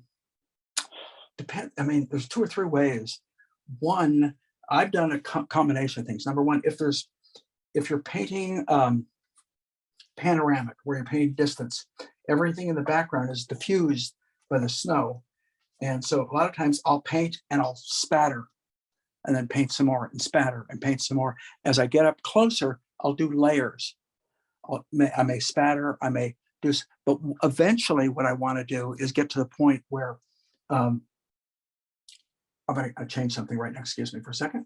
I mean, there's 2 or 3 ways. One, I've done a combination of things. Number one, if there's if you're painting panoramic, where you're painting distance, everything in the background is diffused by the snow. And so a lot of times I'll paint and I'll spatter and then paint some more and spatter and paint some more. As I get up closer, I'll do layers. I may spatter, I may do, but eventually what I want to do is get to the point where I'm going to change something right now. Excuse me for a second.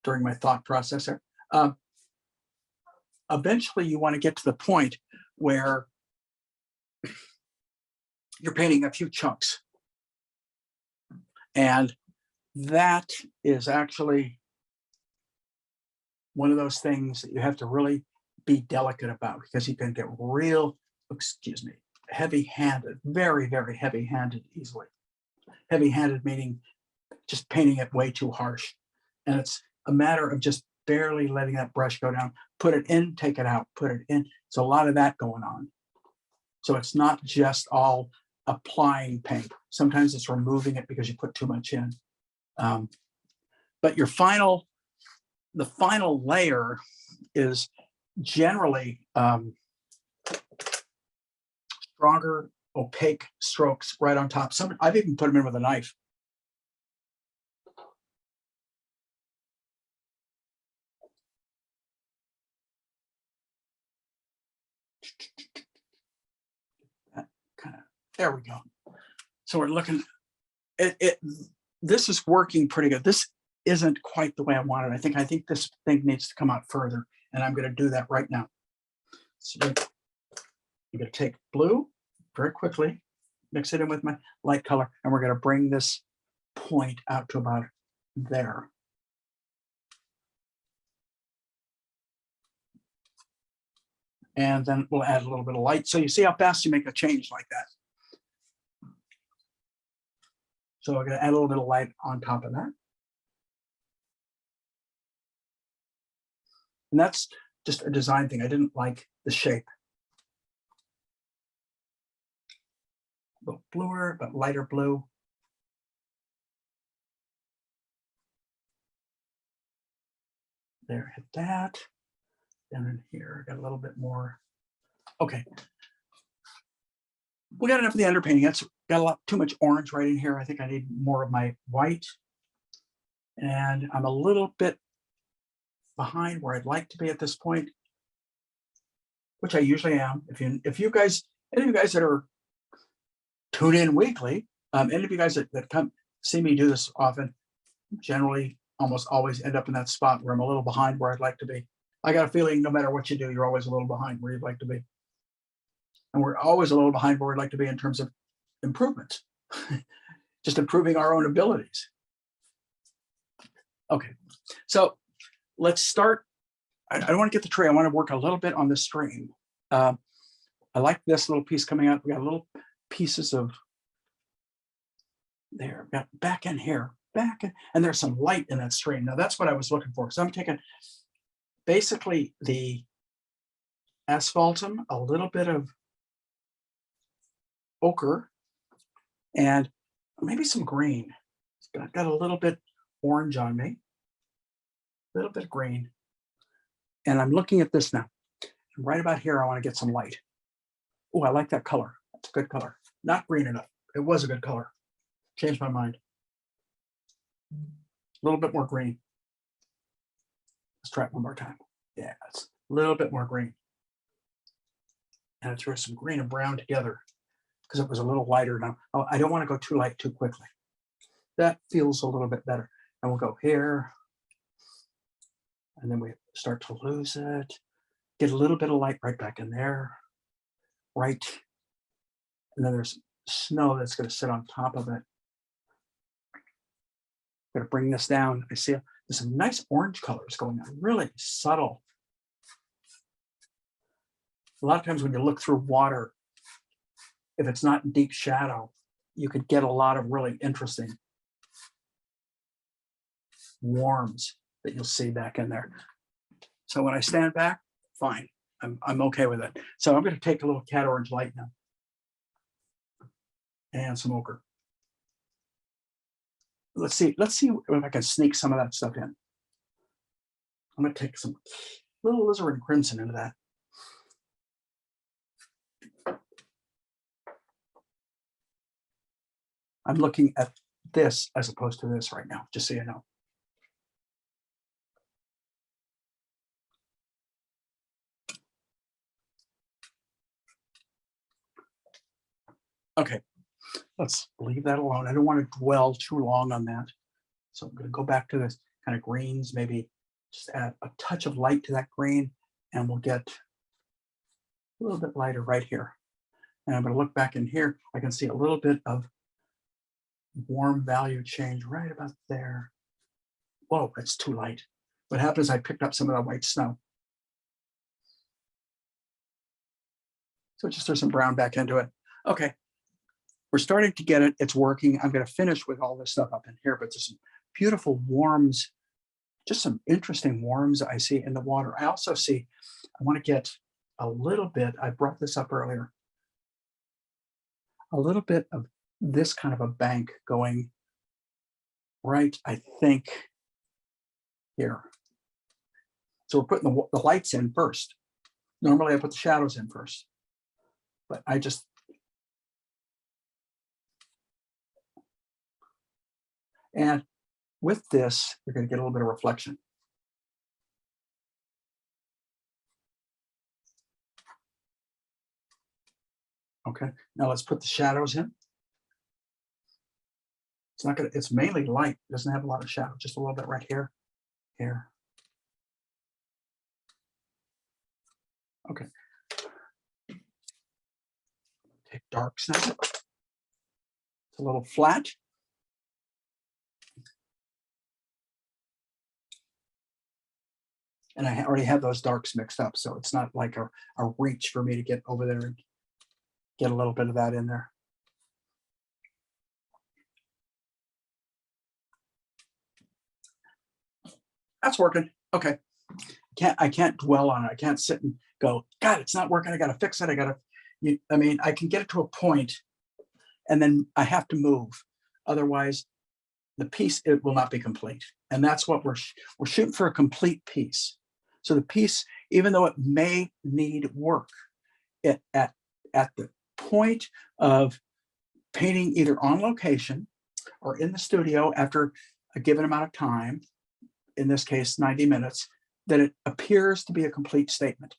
During my thought process there. Eventually you want to get to the point where you're painting a few chunks. And that is actually one of those things that you have to really be delicate about, because you can get real, excuse me, heavy-handed, very, very heavy-handed easily. Heavy-handed meaning just painting it way too harsh. And it's a matter of just barely letting that brush go down, put it in, take it out, put it in. So a lot of that going on. So it's not just all applying paint. Sometimes it's removing it because you put too much in. But the final layer is generally stronger, opaque strokes right on top. I've even put them in with a knife. There we go. So we're looking, this is working pretty good. This isn't quite the way I wanted. I think this thing needs to come out further, and I'm going to do that right now. So I'm going to take blue very quickly, mix it in with my light color, and we're going to bring this point out to about there. And then we'll add a little bit of light. So you see how fast you make a change like that. So we're going to add a little bit of light on top of that. And that's just a design thing. I didn't like the shape. A little bluer, but lighter blue. There, hit that. And then here, I got a little bit more. Okay. We got enough of the underpainting. That's got a lot too much orange right in here. I think I need more of my white. And I'm a little bit behind where I'd like to be at this point, which I usually am. If you guys, any of you guys that are tune in weekly, any of you guys that come see me do this often, generally almost always end up in that spot where I'm a little behind where I'd like to be. I got a feeling no matter what you do, you're always a little behind where you'd like to be. And we're always a little behind where we'd like to be in terms of improvements, just improving our own abilities. Okay, so let's start. I don't want to get the tree. I want to work a little bit on the stream. I like this little piece coming out. We got little pieces of there, got back in here, and there's some light in that stream. Now that's what I was looking for. So I'm taking basically the asphaltum, a little bit of ochre, and maybe some green. I've got a little bit orange on me, a little bit of green. And I'm looking at this now. And right about here, I want to get some light. Oh, I like that color. That's a good color. Not green enough. It was a good color. Changed my mind. A little bit more green. Let's try it one more time. Yeah, it's a little bit more green. And I threw some green and brown together because it was a little lighter now. Oh, I don't want to go too light too quickly. That feels a little bit better. And we'll go here. And then we start to lose it. Get a little bit of light right back in there. Right. And then there's snow that's going to sit on top of it. I'm going to bring this down. I see there's some nice orange colors going on, really subtle. A lot of times when you look through water, if it's not in deep shadow, you could get a lot of really interesting warms that you'll see back in there. So when I stand back, fine, I'm okay with it. So I'm going to take a little cat orange light now and some ochre. Let's see if I can sneak some of that stuff in. I'm going to take some little alizarin crimson into that. I'm looking at this as opposed to this right now, just so you know. Okay, let's leave that alone. I don't want to dwell too long on that. So I'm going to go back to this kind of greens, maybe just add a touch of light to that green, and we'll get a little bit lighter right here. And I'm going to look back in here. I can see a little bit of warm value change right about there. Whoa, that's too light. What happened is I picked up some of that white snow. So just throw some brown back into it. Okay, we're starting to get it. It's working. I'm going to finish with all this stuff up in here, but there's some beautiful warms, just some interesting warms I see in the water. I also see, I want to get a little bit, I brought this up earlier, a little bit of this kind of a bank going right, I think, here. So we're putting the lights in first. Normally I put the shadows in first, but I just, and with this, you're going to get a little bit of reflection. Okay, now let's put the shadows in. It's not gonna, it's mainly light, it doesn't have a lot of shadow, just a little bit right here, here. Okay. Take darks now. It's a little flat. And I already have those darks mixed up, so it's not like a reach for me to get over there and get a little bit of that in there. That's working. Okay. I can't dwell on it. I can't sit and go, God, it's not working. I got to fix it. I mean, I can get it to a point and then I have to move. Otherwise, the piece, it will not be complete. And that's what we're shooting for, a complete piece. So the piece, even though it may need work, at the point of painting either on location or in the studio after a given amount of time, in this case, 90 minutes, that it appears to be a complete statement.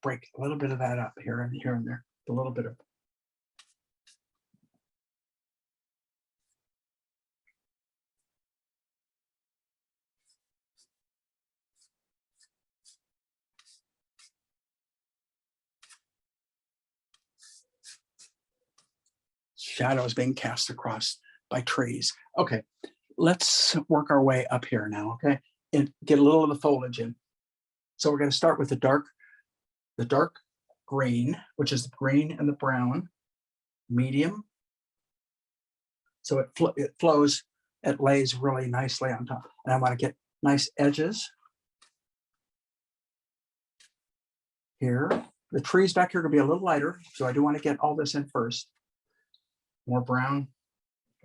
Break a little bit of that up here and there, a little bit of. Shadows being cast across by trees. Okay, let's work our way up here now, okay? And get a little of the foliage in. So we're going to start with the dark green, which is the green and the brown, medium. So it flows, it lays really nicely on top. And I want to get nice edges here. The trees back here are going to be a little lighter, so I do want to get all this in first. More brown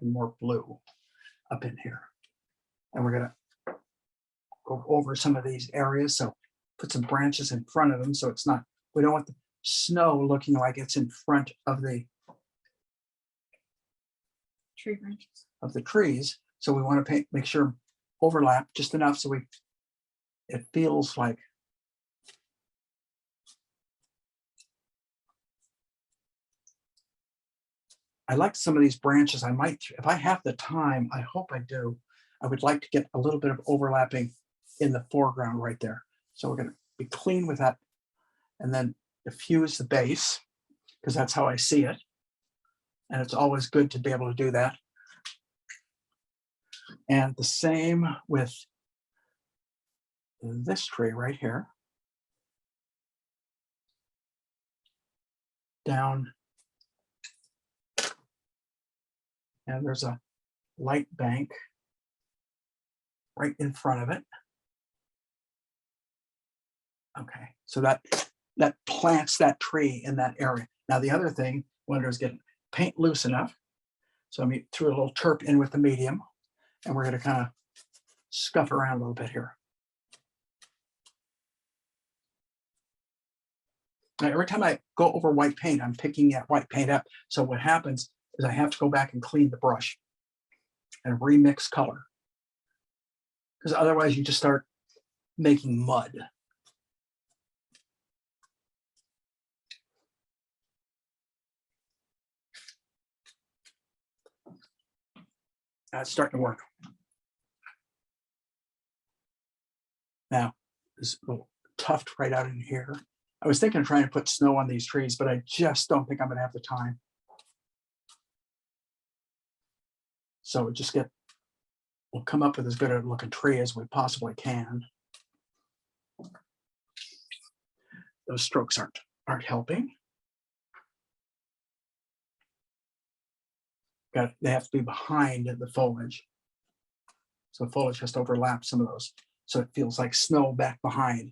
and more blue up in here. And we're going to go over some of these areas. So put some branches in front of them so it's not, we don't want the snow looking like it's in front of the Tree branches. Of the trees. So we want to make sure overlap just enough so it feels like I like some of these branches. I might, if I have the time, I hope I do, I would like to get a little bit of overlapping in the foreground right there. So we're going to be clean with that and then diffuse the base because that's how I see it. And it's always good to be able to do that. And the same with this tree right here. Down. And there's a light bank right in front of it. Okay, so that plants that tree in that area. Now the other thing, when I was getting paint loose enough, So I threw a little terp in with the medium, and we're going to kind of scuff around a little bit here. Now, every time I go over white paint, I'm picking that white paint up. So what happens is I have to go back and clean the brush and remix color, because otherwise you just start making mud. That's starting to work. Now, this little tuft right out in here. I was thinking of trying to put snow on these trees, but I just don't think I'm going to have the time. So we'll come up with as good a looking tree as we possibly can. Those strokes aren't helping. They have to be behind the foliage. So the foliage has to overlap some of those, so it feels like snow back behind.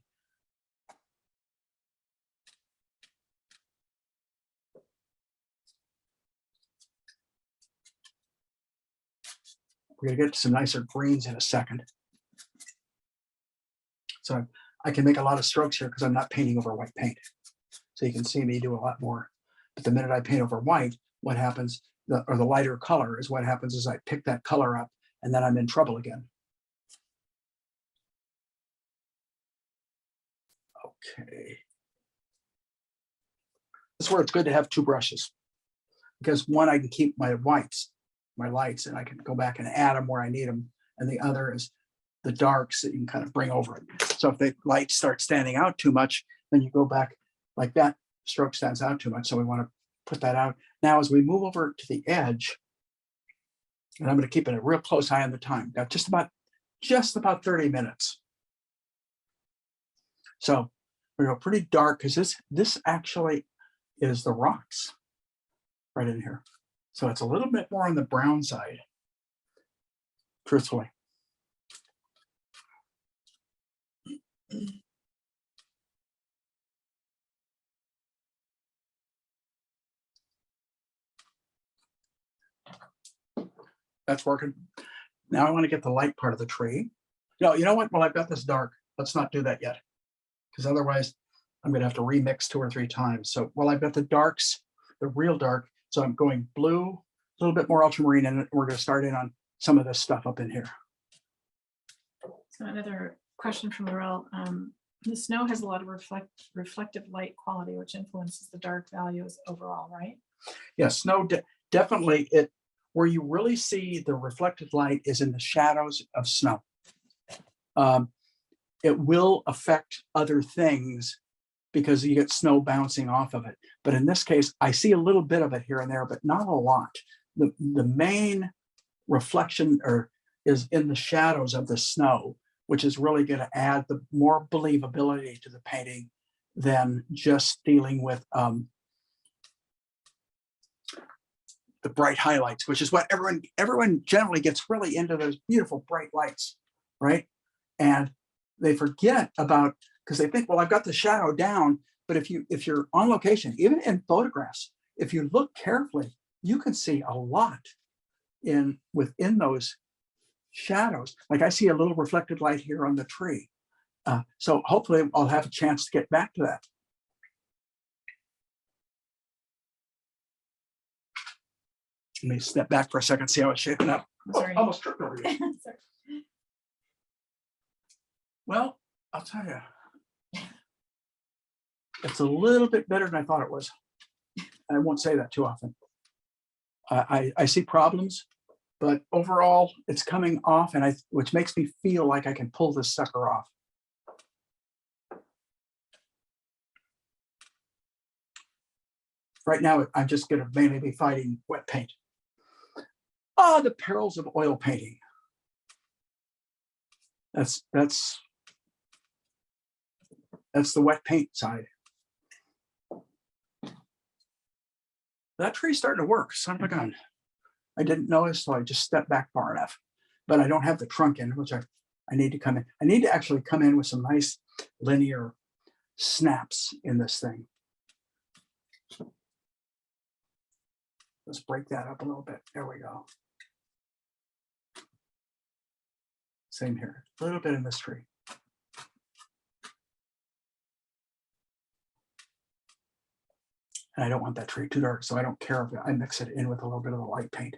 We're going to get to some nicer greens in a second. So I can make a lot of strokes here because I'm not painting over white paint. So you can see me do a lot more. But the minute I paint over white, what happens, or the lighter color, is what happens is I pick that color up and then I'm in trouble again. Okay. This is where it's good to have two brushes, because one, I can keep my whites, my lights, and I can go back and add them where I need them. And the other is the darks that you can kind of bring over it. So if the lights start standing out too much, then you go back like that stroke stands out too much. So we want to put that out. Now, as we move over to the edge, and I'm going to keep it a real close eye on the time. Got just about 30 minutes. So we go pretty dark, because this actually is the rocks right in here. So it's a little bit more on the brown side, truthfully. That's working. Now I want to get the light part of the tree. No, you know what? Well, I've got this dark. Let's not do that yet, because otherwise I'm going to have to remix 2 or 3 times. So, well, I've got the darks, the real dark. So I'm going blue, a little bit more ultramarine in it. We're going to start in on some of this stuff up in here. So another question from Laurel. The snow has a lot of reflective light quality, which influences the dark values overall, right? Yeah, snow definitely. Where you really see the reflected light is in the shadows of snow. It will affect other things because you get snow bouncing off of it. But in this case, I see a little bit of it here and there, but not a lot. The main reflection is in the shadows of the snow, which is really going to add the more believability to the painting than just dealing with the bright highlights, which is what everyone generally gets really into, those beautiful bright lights, right? And they forget about, because they think, well, I've got the shadow down. But if you're on location, even in photographs, if you look carefully, you can see a lot within those shadows. Like I see a little reflected light here on the tree. So hopefully I'll have a chance to get back to that. Let me step back for a second, see how it's shaping up. Oh, almost tripped over you. Well, I'll tell you, it's a little bit better than I thought it was. I won't say that too often. I see problems, but overall it's coming off, and which makes me feel like I can pull this sucker off. Right now, I'm just going to mainly be fighting wet paint. Ah, the perils of oil painting. That's the wet paint side. That tree's starting to work, son of a gun. I didn't notice, so I just stepped back far enough. But I don't have the trunk in, which I need to come in. I need to actually come in with some nice linear snaps in this thing. Let's break that up a little bit. There we go. Same here, a little bit in this tree. And I don't want that tree too dark, so I don't care if I mix it in with a little bit of the light paint.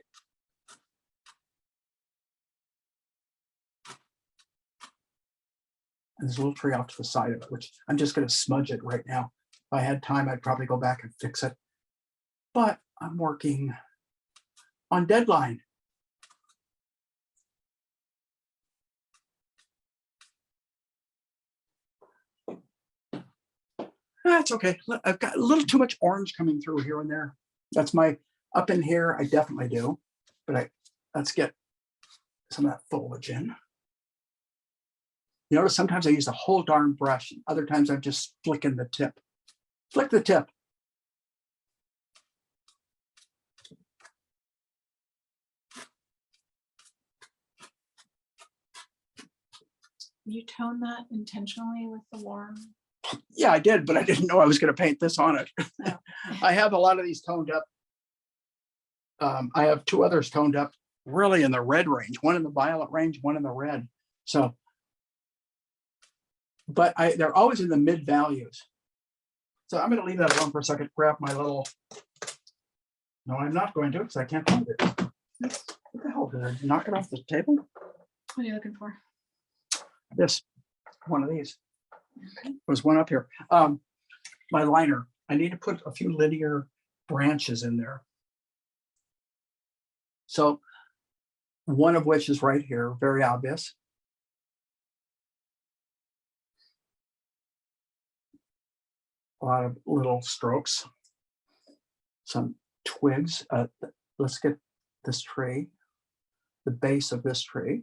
And there's a little tree off to the side of it, which I'm just going to smudge it right now. If I had time, I'd probably go back and fix it. But I'm working on deadline. That's okay. I've got a little too much orange coming through here and there. That's my up in here. I definitely do. But let's get some of that foliage in. You notice sometimes I use the whole darn brush. Other times I'm just flicking the tip. Flick the tip. You tone that intentionally with the warm? Yeah, I did, but I didn't know I was going to paint this on it. Oh. I have a lot of these toned up. I have two others toned up really in the red range, one in the violet range, one in the red. So, but they're always in the mid values. So I'm going to leave that alone for a second, grab my little, no, I'm not going to because I can't find it. What the hell, did I knock it off the table? What are you looking for? This, one of these. Okay. There's one up here. My liner, I need to put a few linear branches in there. So one of which is right here, very obvious. A lot of little strokes, some twigs. Let's get this tree, the base of this tree.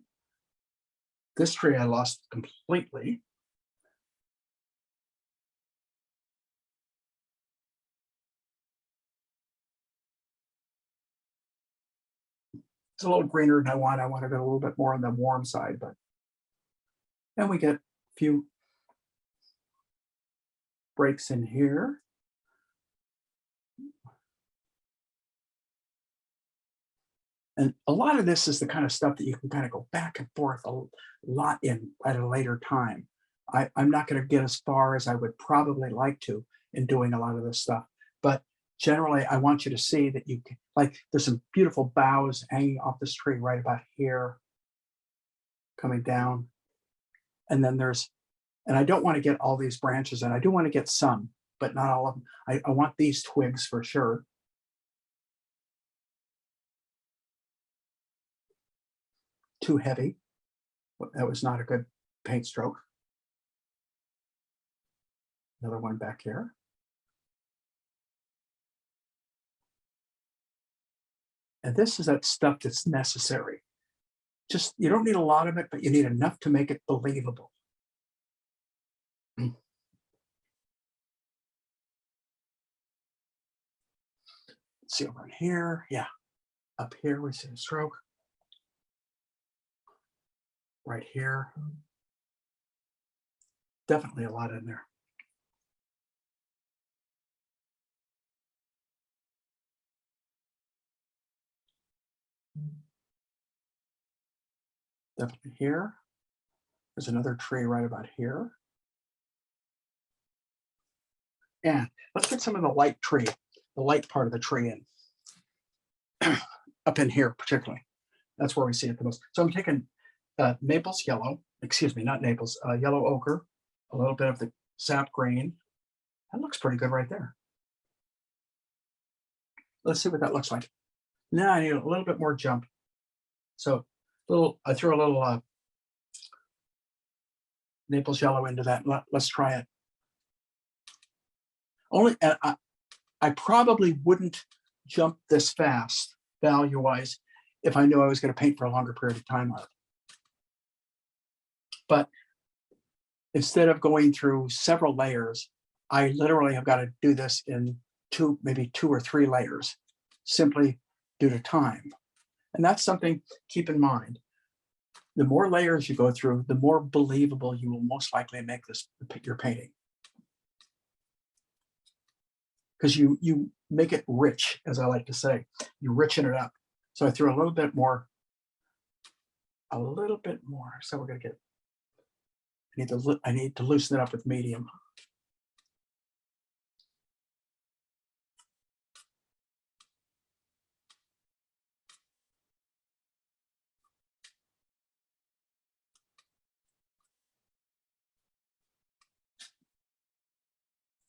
This tree I lost completely. It's a little greener than I want. I want to go a little bit more on the warm side, but then we get a few breaks in here. And a lot of this is the kind of stuff that you can kind of go back and forth a lot in at a later time. I'm not going to get as far as I would probably like to in doing a lot of this stuff, but generally I want you to see that you can, like there's some beautiful boughs hanging off this tree right about here, coming down. And then and I don't want to get all these branches in. I do want to get some, but not all of them. I want these twigs for sure. Too heavy. That was not a good paint stroke. Another one back here. And this is that stuff that's necessary. Just, you don't need a lot of it, but you need enough to make it believable. Let's see over in here. Yeah. Up here we see a stroke. Right here. Definitely a lot in there. Definitely here. There's another tree right about here. And let's get some of the light tree, the light part of the tree in. Up in here particularly. That's where we see it the most. So I'm taking Naples yellow, excuse me, not Naples, yellow ochre, a little bit of the sap green. That looks pretty good right there. Let's see what that looks like. Now I need a little bit more jump. So I threw a little Naples yellow into that. Let's try it. Only I probably wouldn't jump this fast value-wise if I knew I was going to paint for a longer period of time on it. But instead of going through several layers, I literally have got to do this in maybe two or three layers, simply due to time. And that's something to keep in mind. The more layers you go through, the more believable you will most likely make your painting. Because you make it rich, as I like to say. You richen it up. So I threw a little bit more. So we're gonna get. I need to loosen it up with medium.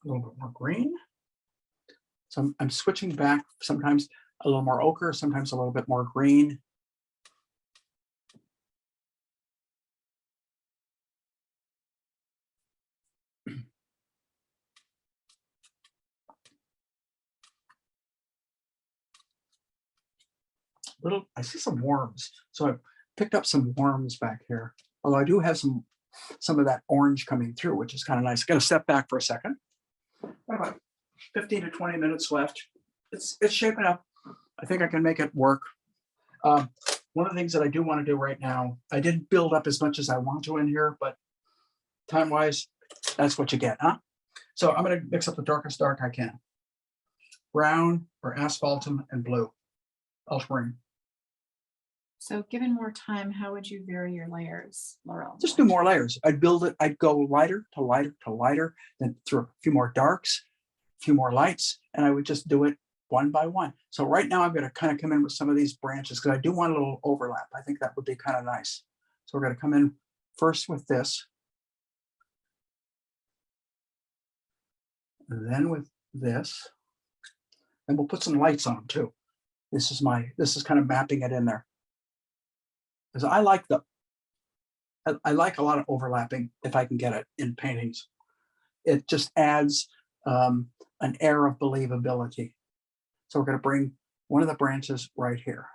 A little bit more green. So I'm switching back, sometimes a little more ochre, sometimes a little bit more green. I see some worms. So I picked up some worms back here. Although I do have some of that orange coming through, which is kind of nice. Going to step back for a second. About 15 to 20 minutes left. It's shaping up. I think I can make it work. One of the things that I do want to do right now, I didn't build up as much as I want to in here, but time-wise, that's what you get, huh? So I'm going to mix up the darkest dark I can. Brown or asphaltum and blue, ultramarine. So given more time, how would you vary your layers, Laurel? Just do more layers. I'd build it. I'd go lighter to lighter to lighter, then through a few more darks, a few more lights, and I would just do it one by one. So right now I'm going to kind of come in with some of these branches because I do want a little overlap. I think that would be kind of nice. So we're going to come in first with this, and then with this, and we'll put some lights on them too. This is kind of mapping it in there. Because I like a lot of overlapping if I can get it in paintings. It just adds an air of believability. So we're going to bring one of the branches right here.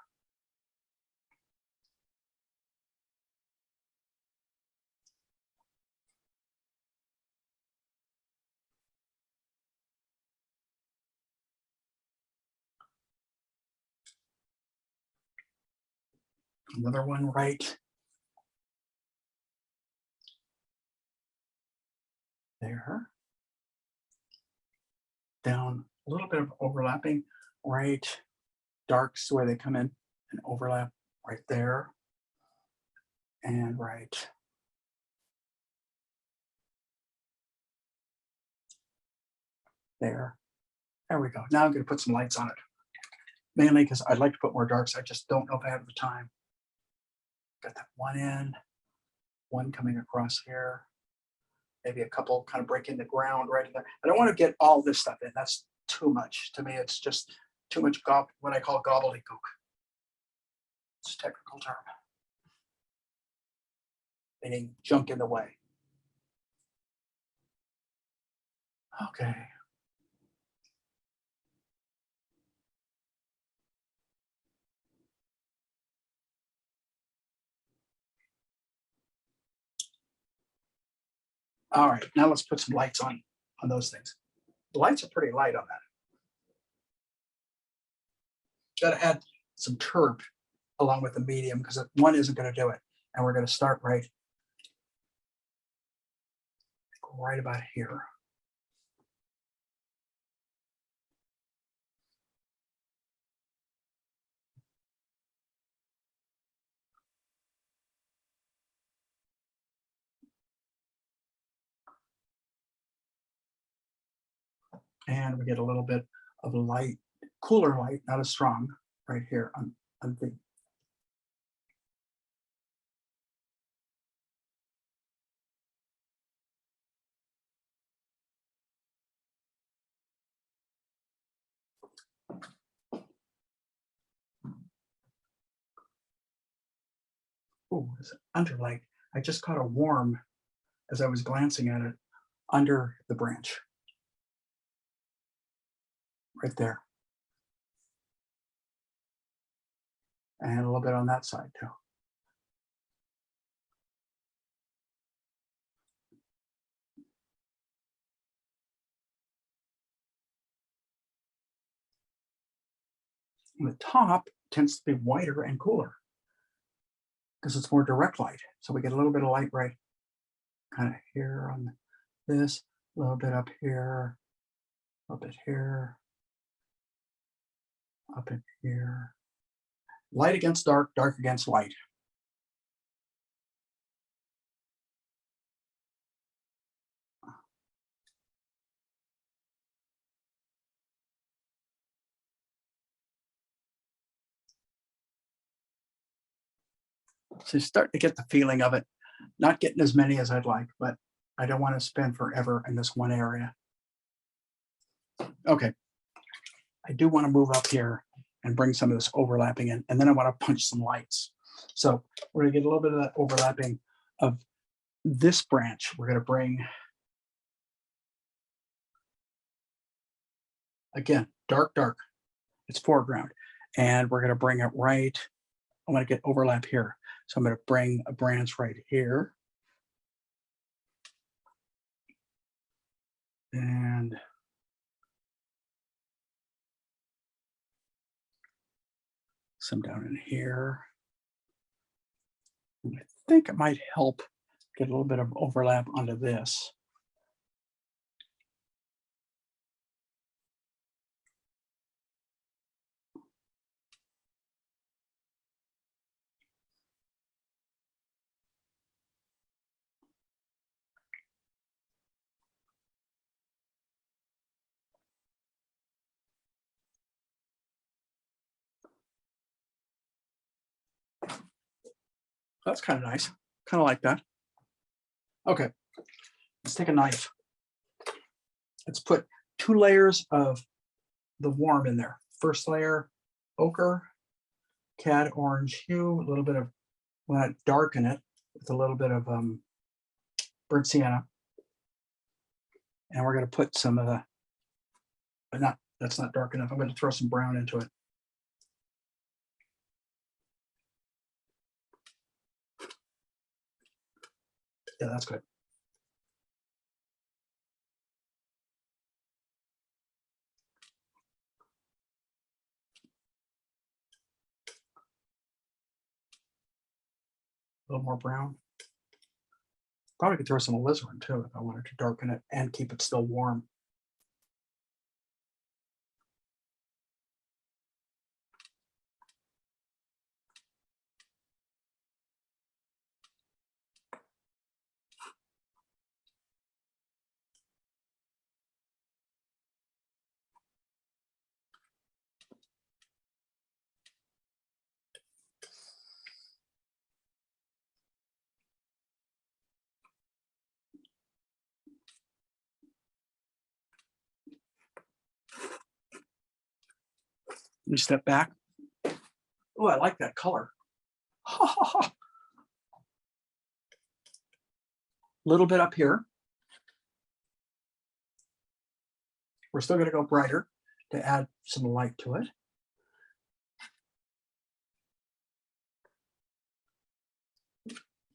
Another one right there. Down a little bit of overlapping, right? Darks where they come in and overlap right there. And right there. There we go. Now I'm going to put some lights on it. Mainly because I'd like to put more darks. I just don't know if I have the time. Got that one in, one coming across here. Maybe a couple kind of breaking the ground right in there. I don't want to get all this stuff in. That's too much. To me, it's just too much what I call gobbledygook. It's a technical term. Meaning junk in the way. Okay. All right, now let's put some lights on those things. The lights are pretty light on that. Got to add some turb along with the medium because one isn't going to do it. And we're going to start right about here. And we get a little bit of light, cooler light, not as strong, right here on the. Oh, it's underlight. I just caught a worm as I was glancing at it under the branch. Right there. And a little bit on that side too. And the top tends to be whiter and cooler because it's more direct light. So we get a little bit of light right kind of here on this, a little bit up here, a little bit here, up in here. Light against dark, dark against light. So you start to get the feeling of it. Not getting as many as I'd like, but I don't want to spend forever in this one area. Okay. I do want to move up here and bring some of this overlapping in, and then I want to punch some lights. So we're going to get a little bit of that overlapping of this branch. We're going to bring, again, dark, dark. It's foreground. And we're going to bring it right. I want to get overlap here. So I'm going to bring a branch right here. And some down in here. And I think it might help get a little bit of overlap onto this. That's kind of nice. Kind of like that. Okay, let's take a knife. Let's put 2 layers of the warm in there. First layer, ochre, cad orange hue, a little bit of, want to darken it with a little bit of burnt sienna. And we're going to put some of the, but not, that's not dark enough. I'm going to throw some brown into it. Yeah, that's good. A little more brown. Probably could throw some alizarin too if I wanted to darken it and keep it still warm. Let me step back. Oh, I like that color. Little bit up here. We're still going to go brighter to add some light to it.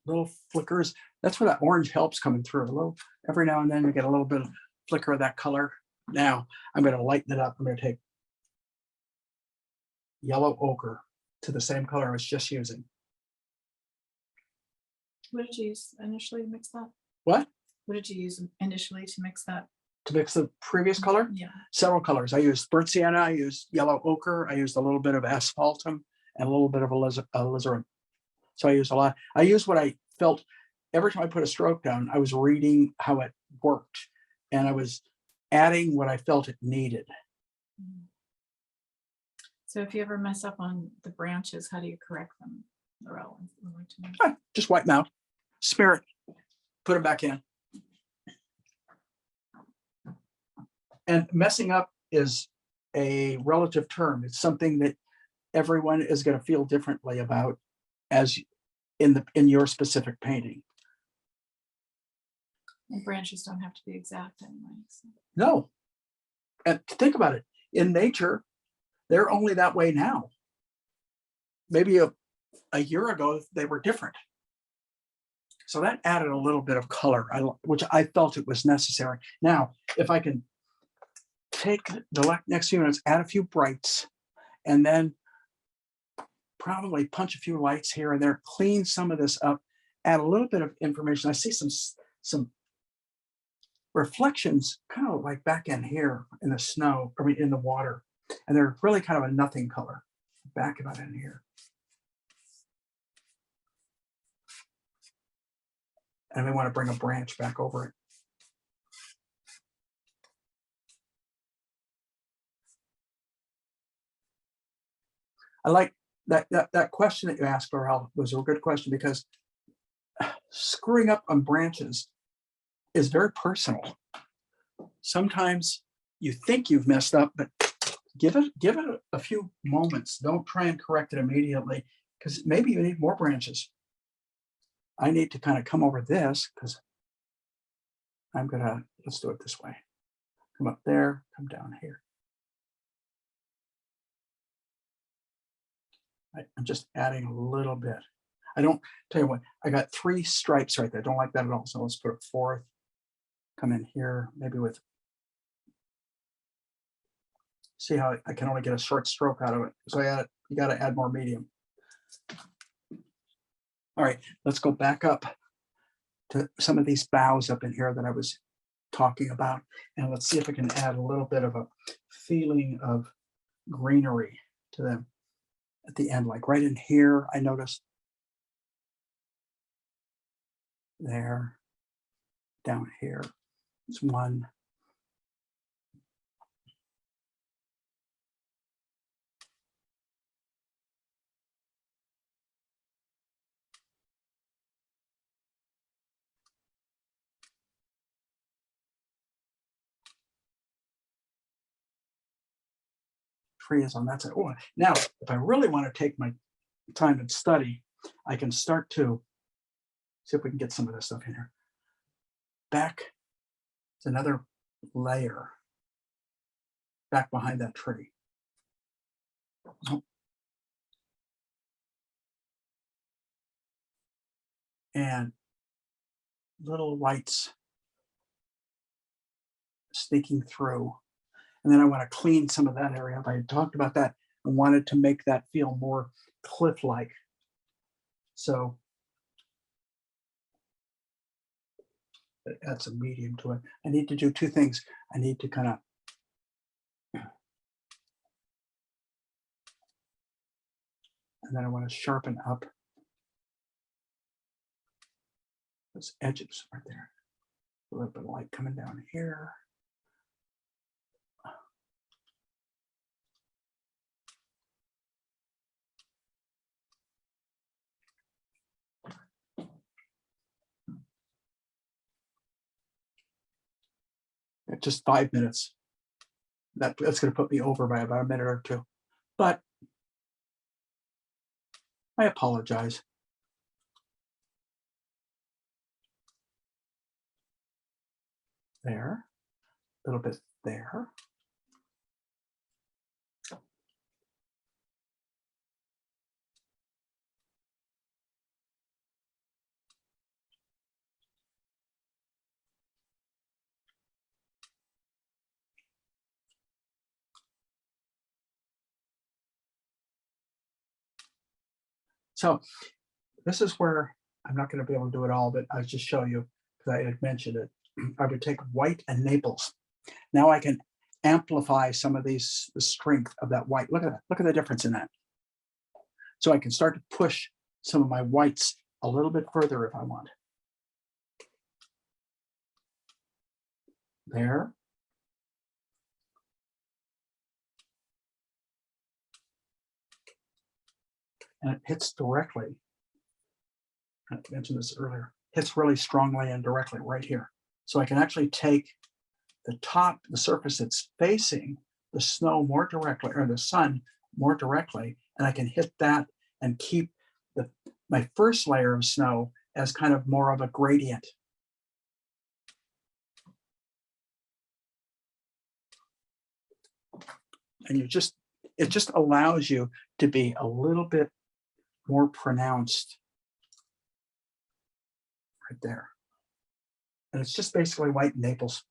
Little flickers. That's where that orange helps coming through. A little, every now and then you get a little bit of flicker of that color. Now I'm going to lighten it up. I'm going to take yellow ochre to the same color I was just using. What did you use initially to mix that? What? What did you use initially to mix that? To mix the previous color? Yeah. Several colors. I used burnt sienna, I used yellow ochre, I used a little bit of asphaltum and a little bit of alizarin. So I used a lot. I used what I felt every time I put a stroke down, I was reading how it worked and I was adding what I felt it needed. So if you ever mess up on the branches, how do you correct them? Just wipe them out, smear it, put them back in. And messing up is a relative term. It's something that everyone is going to feel differently about as in your specific painting. And branches don't have to be exact anyway. So. No. And think about it. In nature, they're only that way now. Maybe a year ago, they were different. So that added a little bit of color, which I felt it was necessary. Now, if I can take the next few minutes, add a few brights, and then probably punch a few lights here and there, clean some of this up, add a little bit of information. I see some reflections kind of like back in here in the snow, I mean in the water. And they're really kind of a nothing color. Back about in here. And we want to bring a branch back over it. I like that question that you asked, Laurel, was a good question, because screwing up on branches is very personal. Sometimes you think you've messed up, but give it a few moments. Don't try and correct it immediately, because maybe you need more branches. I need to kind of come over this, because let's do it this way. Come up there, come down here. I'm just adding a little bit. I don't, tell you what, I got 3 stripes right there. I don't like that at all. So let's put a 4th, come in here, maybe with, see how I can only get a short stroke out of it. So you got to add more medium. All right, let's go back up to some of these boughs up in here that I was talking about. And let's see if I can add a little bit of a feeling of greenery to them at the end. Like right in here, I noticed there, down here, there's one. Tree is on that side. Oh, now, if I really want to take my time and study, I can start to see if we can get some of this stuff in here. Back, it's another layer back behind that tree. Oh. And little whites sneaking through. And then I want to clean some of that area up. I had talked about that. I wanted to make that feel more cliff-like. So add some medium to it. I need to do 2 things. I need to kind of and then I want to sharpen up those edges right there. A little bit of light coming down here. Just 5 minutes. That's going to put me over by about a minute or 2. But I apologize. There, a little bit there. So this is where I'm not going to be able to do it all, but I'll just show you, because I had mentioned it. I would take white and Naples. Now I can amplify some of the strength of that white. Look at that. Look at the difference in that. So I can start to push some of my whites a little bit further if I want. There. And it hits directly. I mentioned this earlier. Hits really strongly and directly right here. So I can actually take the top, the surface that's facing the snow more directly, or the sun more directly, and I can hit that and keep my first layer of snow as kind of more of a gradient. And it just allows you to be a little bit more pronounced right there. And it's just basically white Naples.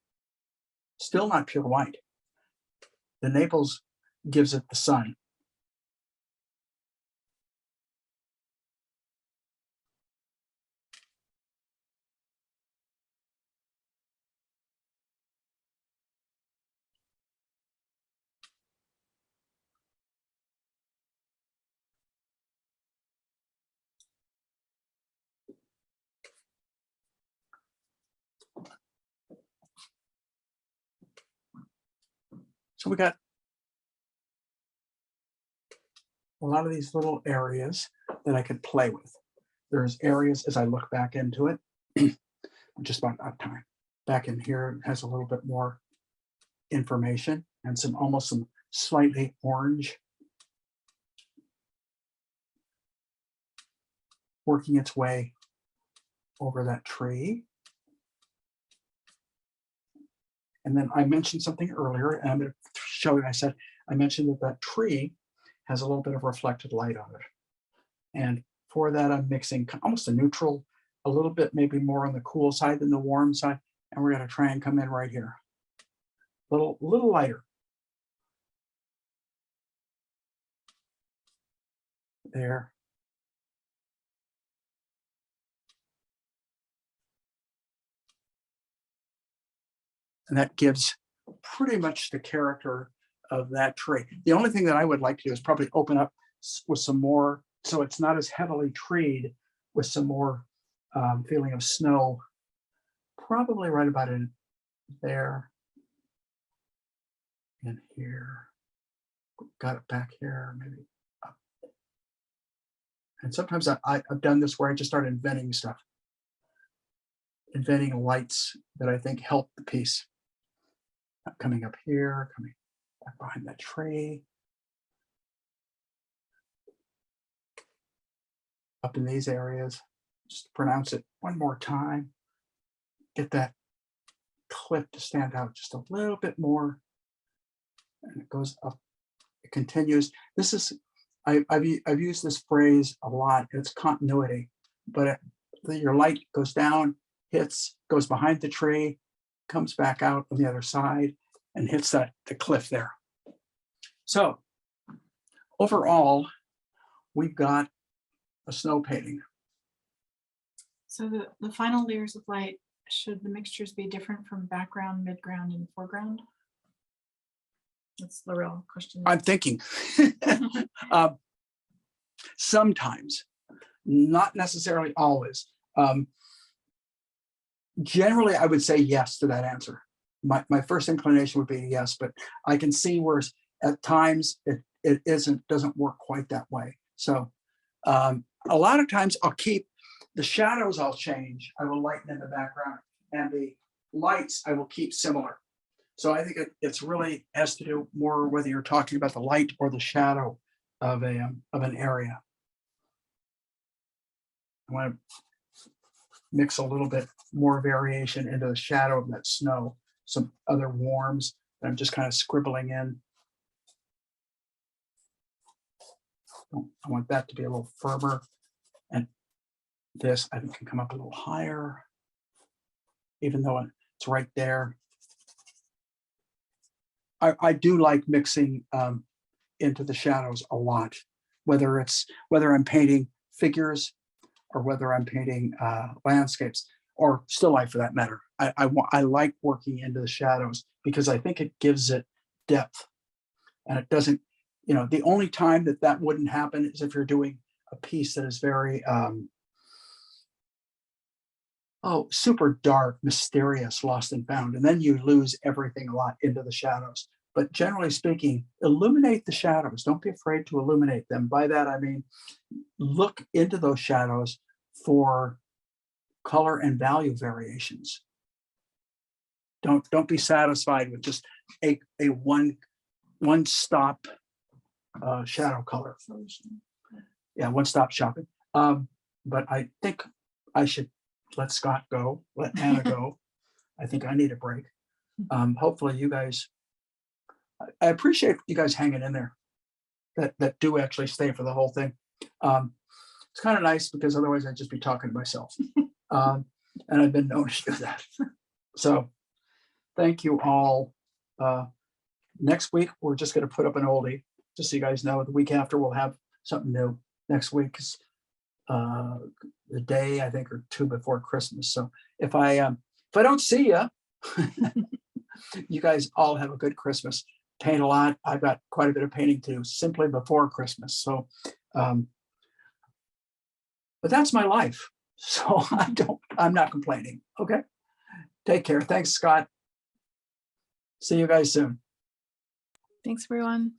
Still not pure white. The Naples gives it the sun. So we got a lot of these little areas that I could play with. There's areas as I look back into it, just about out of time. Back in here it has a little bit more information and some almost some slightly orange working its way over that tree. And then I mentioned something earlier, and I'm going to show you. I mentioned that that tree has a little bit of reflected light on it. And for that, I'm mixing almost a neutral, a little bit maybe more on the cool side than the warm side. And we're going to try and come in right here. Little lighter. There. And that gives pretty much the character of that tree. The only thing that I would like to do is probably open up with some more, so it's not as heavily treed, with some more feeling of snow, probably right about in there and here. Got it back here, maybe up. And sometimes I've done this where I just start inventing stuff, inventing lights that I think help the piece. Coming up here, coming back behind that tree, up in these areas. Just pronounce it one more time. Get that cliff to stand out just a little bit more. And it goes up, it continues. This is, I've used this phrase a lot. It's continuity, but your light goes down, hits, goes behind the tree, comes back out on the other side and hits the cliff there. So overall, we've got a snow painting. So the final layers of light, should the mixtures be different from background, midground, and foreground? That's the real question. I'm thinking sometimes, not necessarily always. Generally, I would say yes to that answer. My first inclination would be yes, but I can see where at times it doesn't work quite that way. So a lot of times I'll keep the shadows, I'll change. I will lighten in the background, and the lights I will keep similar. So I think it's really has to do more whether you're talking about the light or the shadow of an area. I want to mix a little bit more variation into the shadow of that snow, some other warms that I'm just kind of scribbling in. I want that to be a little firmer, and this I think can come up a little higher, even though it's right there. I do like mixing into the shadows a lot, whether I'm painting figures or whether I'm painting landscapes or still life for that matter. I like working into the shadows because I think it gives it depth, and it doesn't. The only time that wouldn't happen is if you're doing a piece that is very super dark, mysterious, lost and found, and then you lose everything a lot into the shadows. But generally speaking, illuminate the shadows. Don't be afraid to illuminate them. By that I mean look into those shadows for color and value variations. Don't be satisfied with just a one stop shadow color. Yeah, one stop shopping. But I think I should let Scott go, let Anna go. I think I need a break. Hopefully you guys, I appreciate you guys hanging in there that do actually stay for the whole thing. It's kind of nice because otherwise I'd just be talking to myself. And I've been known to do that. So thank you all. Next week, we're just going to put up an oldie, just so you guys know. The week after, we'll have something new. Next week is the day, I think, or two before Christmas. So if I don't see you, you guys all have a good Christmas. Paint a lot. I've got quite a bit of painting to do simply before Christmas. So, but that's my life. So I'm not complaining. Okay. Take care. Thanks, Scott. See you guys soon. Thanks, everyone.